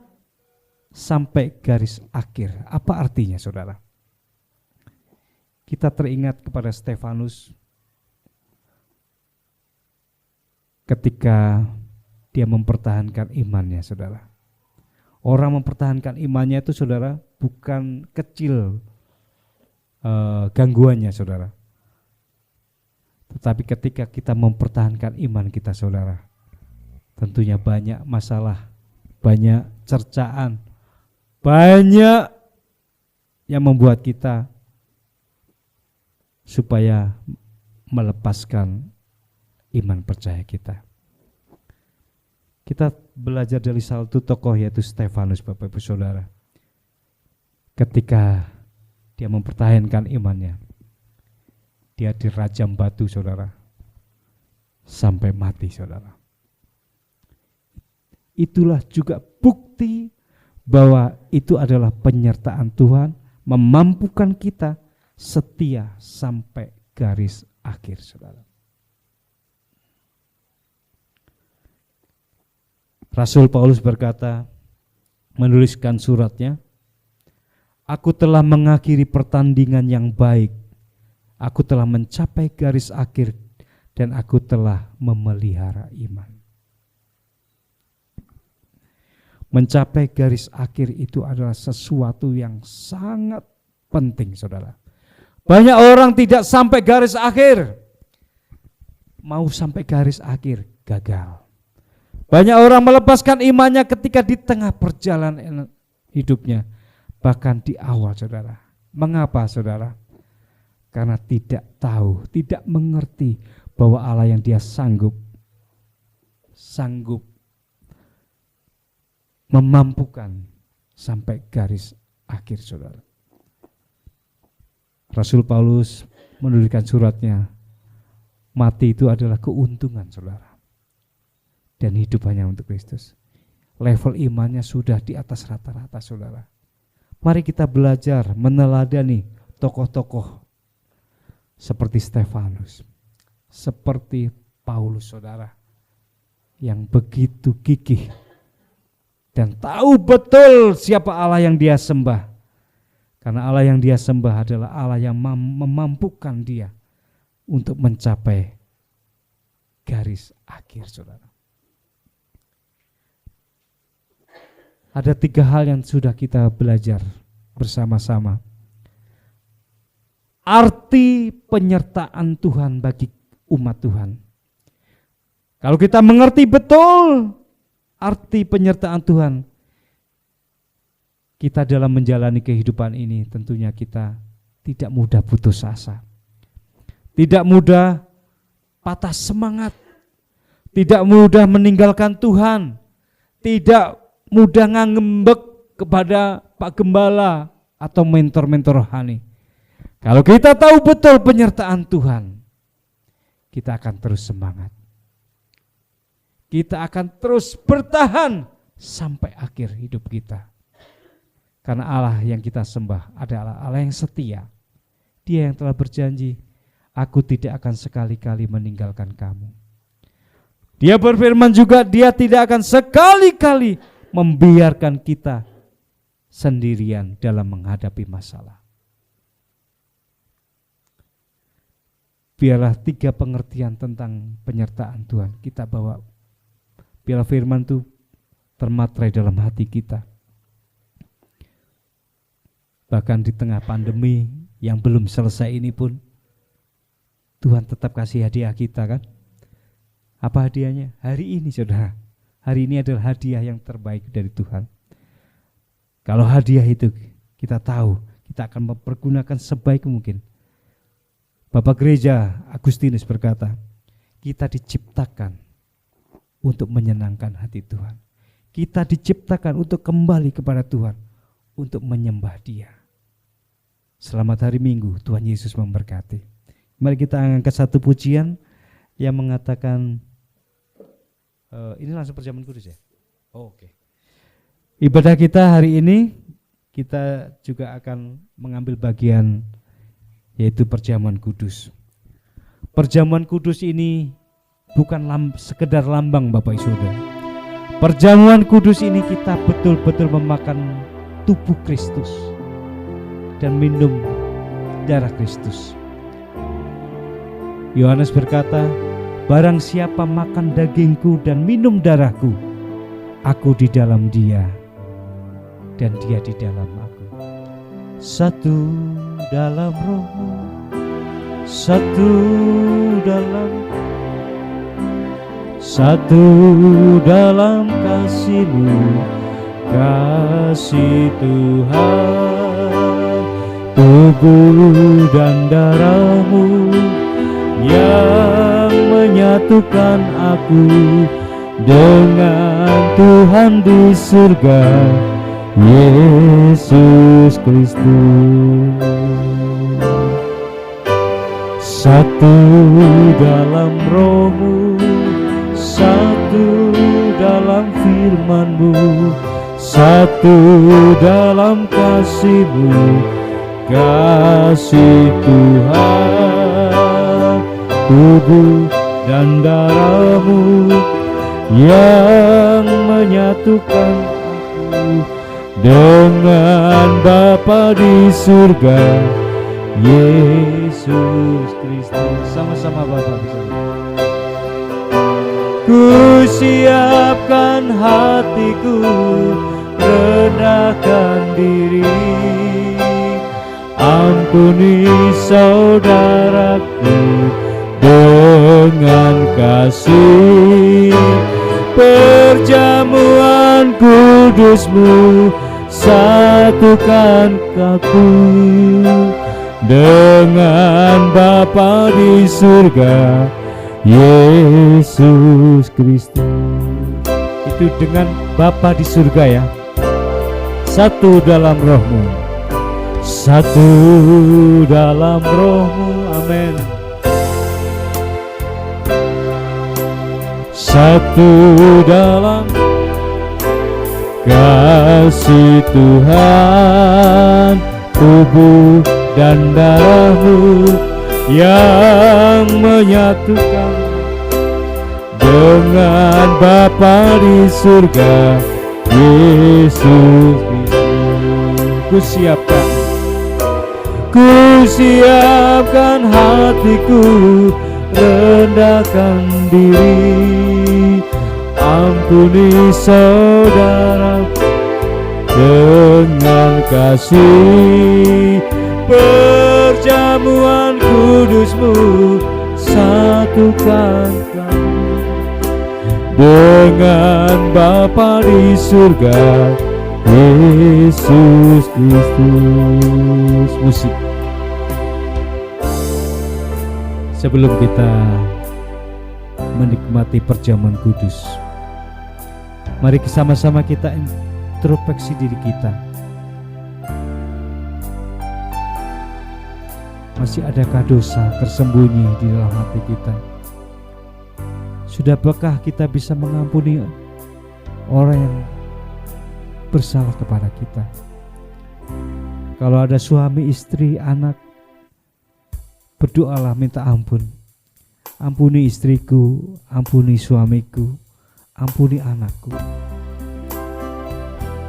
sampai garis akhir. Apa artinya, saudara? Kita teringat kepada Stefanus ketika dia mempertahankan imannya, saudara. Orang mempertahankan imannya itu, saudara, bukan kecil gangguannya, saudara. Tetapi ketika kita mempertahankan iman kita, saudara, tentunya banyak masalah, banyak cercaan, banyak yang membuat kita supaya melepaskan iman percaya kita. Kita belajar dari salah satu tokoh yaitu Stefanus, Bapak Ibu Saudara. Ketika dia mempertahankan imannya, dia dirajam batu, saudara, sampai mati, saudara. Itulah juga bukti bahwa itu adalah penyertaan Tuhan memampukan kita setia sampai garis akhir, saudara. Rasul Paulus berkata, menuliskan suratnya, aku telah mengakhiri pertandingan yang baik, aku telah mencapai garis akhir, dan aku telah memelihara iman. Mencapai garis akhir itu adalah sesuatu yang sangat penting, saudara. Banyak orang tidak sampai garis akhir, mau sampai garis akhir gagal. Banyak orang melepaskan imannya ketika di tengah perjalanan hidupnya, bahkan di awal, saudara. Mengapa, saudara? Karena tidak tahu, tidak mengerti bahwa Allah yang dia sanggup memampukan sampai garis akhir, saudara. Rasul Paulus menuliskan suratnya, mati itu adalah keuntungan, saudara. Dan hidup hanya untuk Kristus. Level imannya sudah di atas rata-rata, saudara. Mari kita belajar meneladani tokoh-tokoh seperti Stefanus, seperti Paulus, saudara, yang begitu gigih dan tahu betul siapa Allah yang dia sembah. Karena Allah yang dia sembah adalah Allah yang memampukan dia untuk mencapai garis akhir, saudara. Ada 3 hal yang sudah kita belajar bersama-sama. Arti penyertaan Tuhan bagi umat Tuhan. Kalau kita mengerti betul arti penyertaan Tuhan, kita dalam menjalani kehidupan ini tentunya kita tidak mudah putus asa. Tidak mudah patah semangat. Tidak mudah meninggalkan Tuhan. Tidak mudah ngambek kepada Pak Gembala atau mentor-mentor rohani. Kalau kita tahu betul penyertaan Tuhan, kita akan terus semangat. Kita akan terus bertahan sampai akhir hidup kita. Karena Allah yang kita sembah adalah Allah yang setia. Dia yang telah berjanji, aku tidak akan sekali-kali meninggalkan kamu. Dia berfirman juga, dia tidak akan sekali-kali membiarkan kita sendirian dalam menghadapi masalah. Biarlah 3 pengertian tentang penyertaan Tuhan kita bawa. Biarlah firman itu termatrai dalam hati kita. Bahkan di tengah pandemi yang belum selesai ini pun, Tuhan tetap kasih hadiah kita kan. Apa hadiahnya? Hari ini saudara. Hari ini adalah hadiah yang terbaik dari Tuhan. Kalau hadiah itu kita tahu, kita akan mempergunakan sebaik mungkin. Bapak Gereja Agustinus berkata, kita diciptakan untuk menyenangkan hati Tuhan. Kita diciptakan untuk kembali kepada Tuhan, untuk menyembah Dia. Selamat hari Minggu, Tuhan Yesus memberkati. Mari kita angkat satu pujian yang mengatakan, ini langsung perjamuan kudus ya? Oh, oke. Ibadah kita hari ini, kita juga akan mengambil bagian yaitu perjamuan kudus. Perjamuan kudus ini bukan sekedar lambang Bapak Ibu Saudara. Perjamuan kudus ini kita betul-betul memakan tubuh Kristus dan minum darah Kristus. Yohanes berkata, barang siapa makan dagingku dan minum darahku, aku di dalam dia dan dia di dalam aku. Satu dalam rohmu, satu dalam kasih-Mu, kasih Tuhan, tubuh dan darah-Mu yang menyatukan aku dengan Tuhan di surga, Yesus Kristus. Satu dalam rohmu, satu dalam firman-Mu, satu dalam kasih-Mu, kasih Tuhan, tubuh dan darah-Mu yang menyatukan aku dengan Bapa di surga, Yesus Kristus. Sama-sama Bapak bisa. Ku siapkan hatiku, rendahkan diri, ampuni saudaraku dengan kasih. Perjamuan kudus-Mu satukan aku dengan Bapa di surga, Yesus Kristus. Itu dengan Bapa di surga ya. Satu dalam rohmu, satu dalam rohmu, amin. Satu dalam kasih Tuhan, tubuh dan darah-Mu yang menyatukan dengan Bapa di surga, Yesus Kristus. Ku siapkan hatiku, rendahkan diri, ampuni saudara dengan kasih. Perjamuan kudus-Mu satukan kami dengan Bapa di surga, Yesus Kristus. Musik. Sebelum kita menikmati perjamuan kudus, mari sama-sama kita introspeksi diri kita. Masih adakah dosa tersembunyi di dalam hati kita? Sudahkah kita bisa mengampuni orang yang bersalah kepada kita? Kalau ada suami, istri, anak, berdoalah minta ampun. Ampuni istriku, ampuni suamiku, ampuni anakku.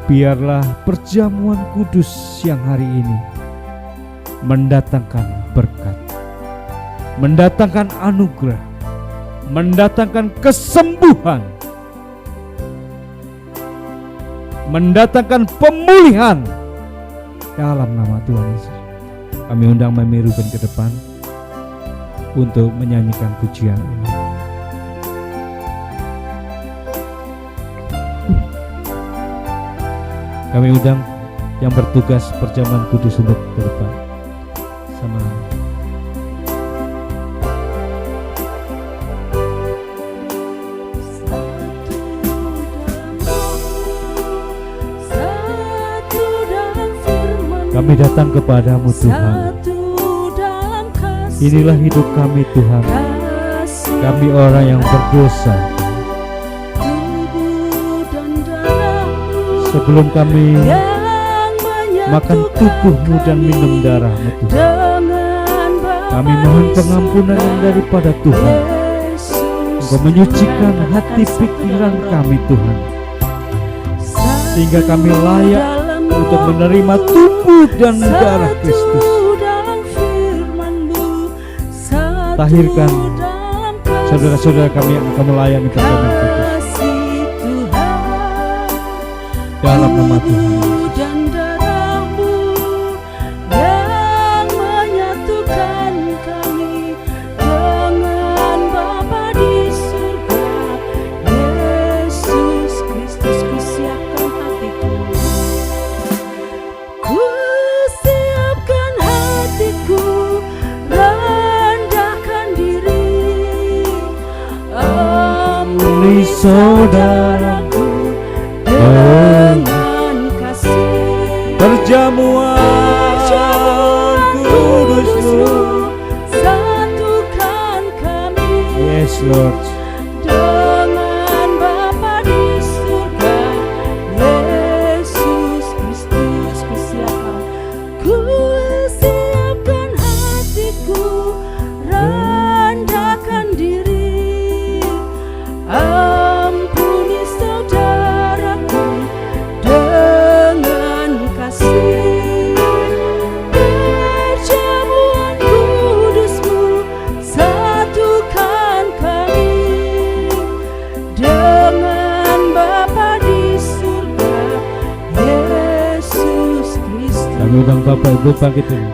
Biarlah perjamuan kudus siang hari ini mendatangkan berkat, mendatangkan anugerah, mendatangkan kesembuhan, mendatangkan pemulihan dalam nama Tuhan Yesus. Kami undang Mami Ruben ke depan untuk menyanyikan pujian ini. Kami undang yang bertugas perjamuan kudus untuk ke depan. Sama kami datang kepadamu Tuhan. Inilah hidup kami Tuhan. Kami orang yang berdosa. Sebelum kami makan tubuhmu dan minum darahmu Tuhan, kami mohon pengampunan yang daripada Tuhan. Engkau menyucikan hati pikiran kami Tuhan, sehingga kami layak untuk menerima tubuh dan darah Kristus. Tahirkan saudara-saudara kami yang akan melayani perjamuan kudus dalam nama Tuhan Yesus. Saudaraku dengan kasih, perjamuan kudus-Mu satukan kami. Yes Lord. Dengan Bapa di surga, Yesus Kristus ku siapkan hatiku, rendahkan diri. Ampuni saudaraku dengan kasih, perjamuan kudus-Mu satukan kami dengan Bapa di surga, Yesus Kristus. Kami undang Bapak Ibu bangkit dulu.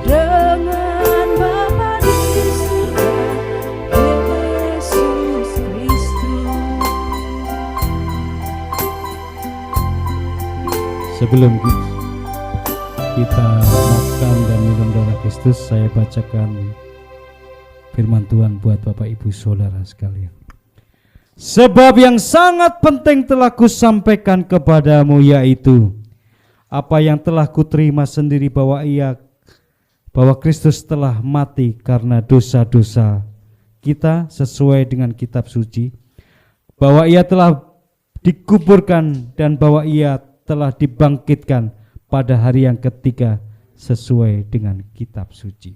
Sebelum kita makan dan minum darah Kristus, saya bacakan firman Tuhan buat Bapak Ibu Saudara sekalian. Sebab yang sangat penting telah kusampaikan kepadamu, yaitu apa yang telah kuterima sendiri, bahwa Kristus telah mati karena dosa-dosa kita sesuai dengan kitab suci, bahwa Ia telah dikuburkan dan bahwa Ia telah dibangkitkan pada hari yang ketiga sesuai dengan kitab suci.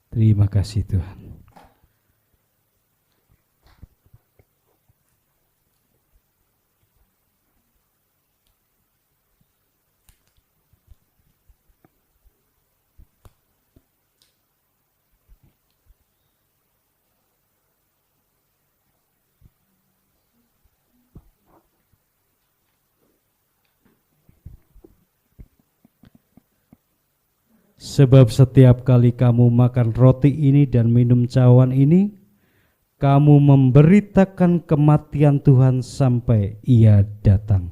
Terima kasih Tuhan. Sebab setiap kali kamu makan roti ini dan minum cawan ini, kamu memberitakan kematian Tuhan sampai Ia datang.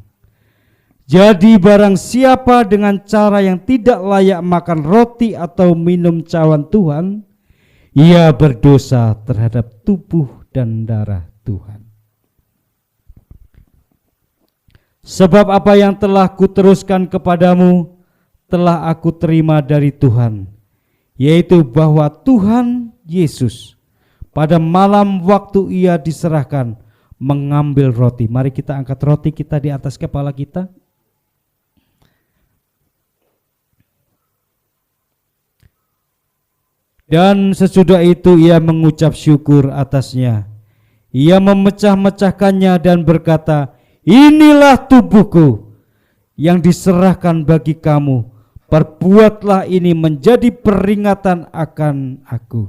Jadi barang siapa dengan cara yang tidak layak makan roti atau minum cawan Tuhan, ia berdosa terhadap tubuh dan darah Tuhan. Sebab apa yang telah kuteruskan kepadamu telah aku terima dari Tuhan, yaitu bahwa Tuhan Yesus pada malam waktu ia diserahkan mengambil roti. Mari kita angkat roti kita di atas kepala kita. Dan sesudah itu ia mengucap syukur atasnya. Ia memecah-mecahkannya dan berkata, inilah tubuhku yang diserahkan bagi kamu. Perbuatlah ini menjadi peringatan akan aku.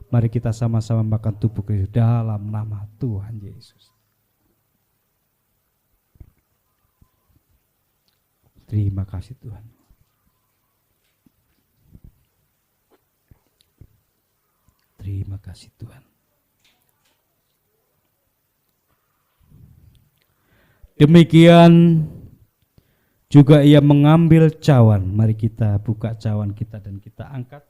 Mari kita sama-sama makan tubuh Kristus dalam nama Tuhan Yesus. Terima kasih Tuhan. Terima kasih Tuhan. Demikian juga ia mengambil cawan. Mari kita buka cawan kita dan kita angkat.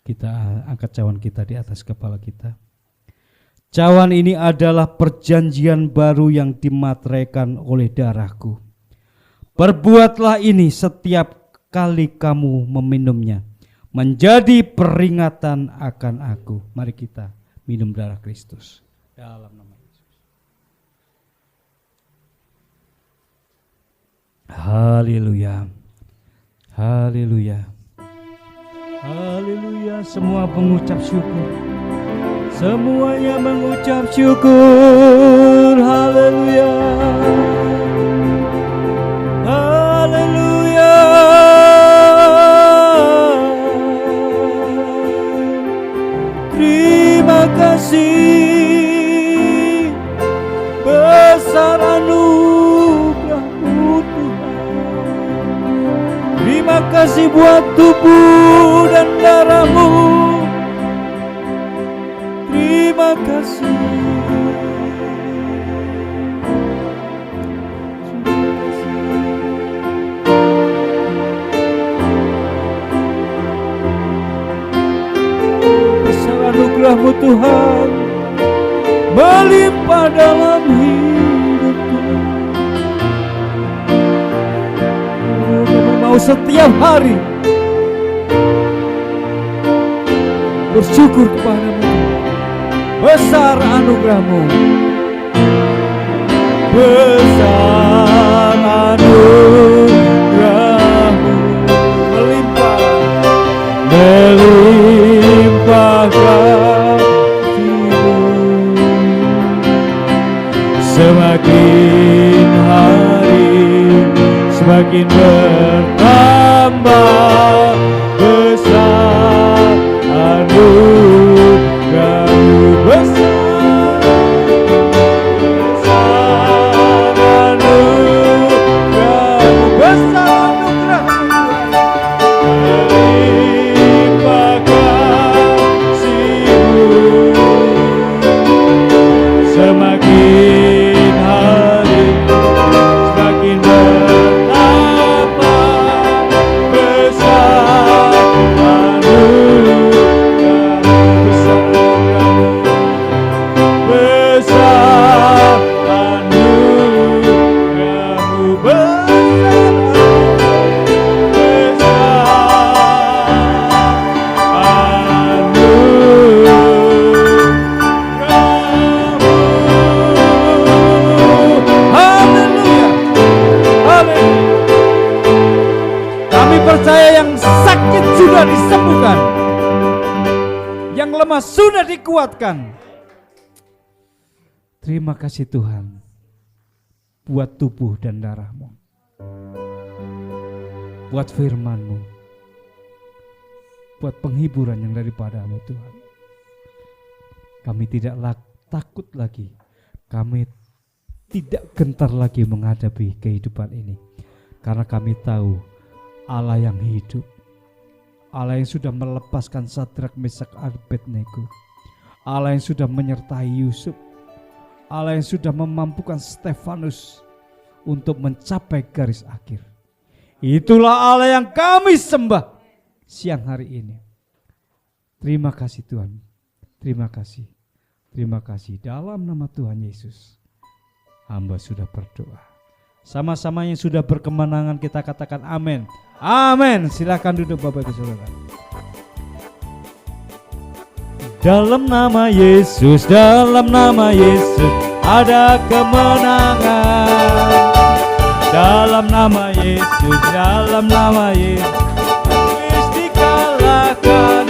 Kita angkat cawan kita di atas kepala kita. Cawan ini adalah perjanjian baru yang dimateraikan oleh darahku. Perbuatlah ini setiap kali kamu meminumnya, menjadi peringatan akan aku. Mari kita minum darah Kristus dalam nama Yesus. Haleluya. Haleluya. Haleluya, semua mengucap syukur. Semuanya mengucap syukur. Haleluya. Haleluya. Terima kasih besar anugerah-Mu Tuhan. Terima kasih buat tubuh dan darah-Mu. Terima kasih. Besar anugerah-Mu Tuhan melimpah dalam hidupku. Kami mau setiap hari bersyukur kepada-Mu. Besar anugerah-Mu, besar anugerah-Mu, melimpah kasih-Mu. Semakin hari semakin bertambah besar anugerah-Mu. Semakin hari semakin bertambah besar anugerah-Mu, besar anugerah-Mu, percaya yang sakit sudah disembuhkan, yang lemah sudah dikuatkan. Terima kasih Tuhan buat tubuh dan darah-Mu, buat firman-Mu, buat penghiburan yang daripada-Mu Tuhan. Kami tidak takut lagi, kami tidak gentar lagi menghadapi kehidupan ini, karena kami tahu Allah yang hidup, Allah yang sudah melepaskan Sadrak, Mesak, Abednego, Allah yang sudah menyertai Yusuf, Allah yang sudah memampukan Stefanus untuk mencapai garis akhir. Itulah Allah yang kami sembah siang hari ini. Terima kasih Tuhan, terima kasih, terima kasih. Dalam nama Tuhan Yesus, hamba sudah berdoa. Sama-sama yang sudah berkemenangan kita katakan amin. Amin. Silakan duduk Bapak Ibu Saudara. Dalam nama Yesus, dalam nama Yesus ada kemenangan. Dalam nama Yesus, dalam nama Yesus iblis dikalahkan.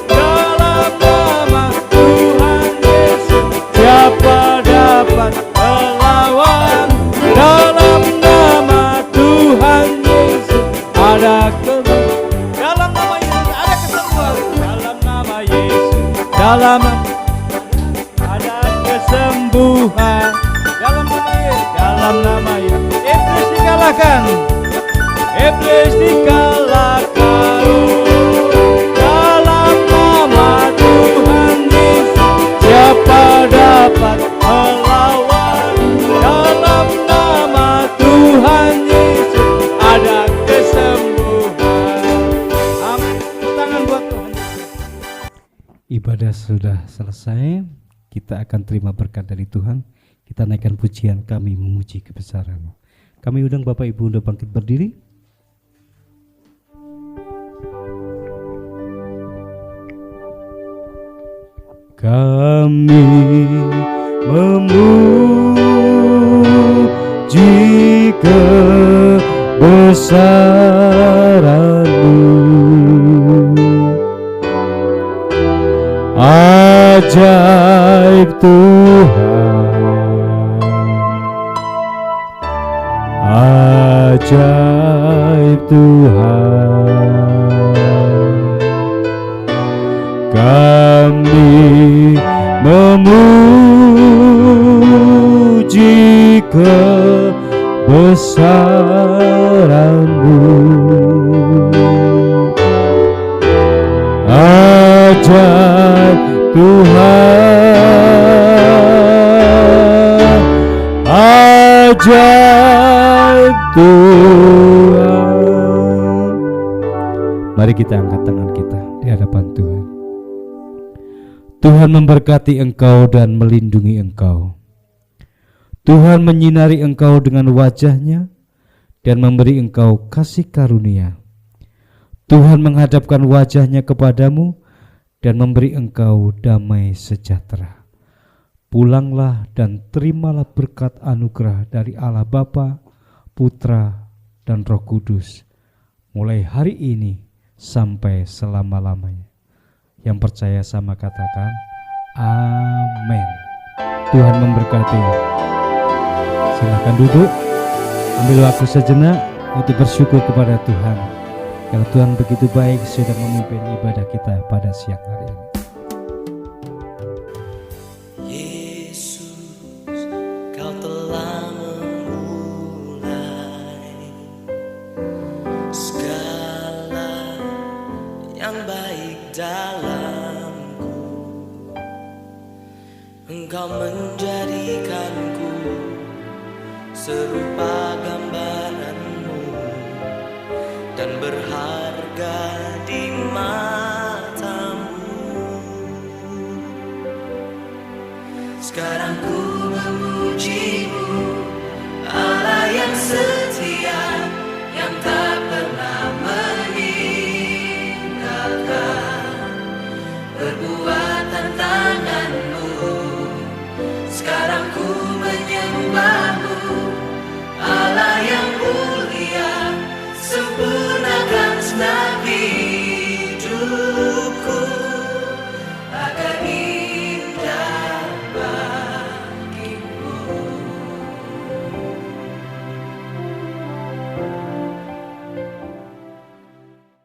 Dalam nama Tuhan Yesus siapa dapat melawan? Dalam nama Tuhan Yesus ada kemenangan. Dalam nama Yesus ada kesembuhan. Dalam nama Yesus, dalam ada kesembuhan. Dalam nama Yesus, dalam nama Yesus iblis dikalahkan. Iblis dikalahkan. Dalam nama Tuhan Yesus siapa dapat melawan? Dalam nama Tuhan Yesus ada kesembuhan. Amin. Tangan buat Tuhan. Ibadah sudah selesai. Kita akan terima berkat dari Tuhan. Kita naikkan pujian kami memuji kebesaran-Mu. Kami undang Bapak Ibu untuk bangkit berdiri. Kami memuji kebesaran-Mu, ajaib Tuhan, ajaib Tuhan. Kami memuji kebesaran-Mu, ajaib Tuhan, ajaib Tuhan. Mari kita angkat tangan kita di hadapan Tuhan. Tuhan memberkati engkau dan melindungi engkau. Tuhan menyinari engkau dengan wajah-Nya dan memberi engkau kasih karunia. Tuhan menghadapkan wajah-Nya kepadamu dan memberi engkau damai sejahtera. Pulanglah dan terimalah berkat anugerah dari Allah Bapa, Putra, dan Roh Kudus, mulai hari ini sampai selama-lamanya. Yang percaya sama katakan amin. Tuhan memberkati. Silakan duduk, ambil waktu sejenak untuk bersyukur kepada Tuhan. Karena Tuhan begitu baik sudah memimpin ibadah kita pada siang hari ini. Yesus, Kau telah memulai segala yang baik dalamku. Engkau menjadikanku serupa gambaran-Mu dan berharga di mata-Mu. Sekarang ku memuji-Mu, Allah yang setia, yang tak pernah meninggalkan perbuatan tangan-Mu. Sekarang ku menyembah-Mu, Allah yang mulia, sempurnakan segala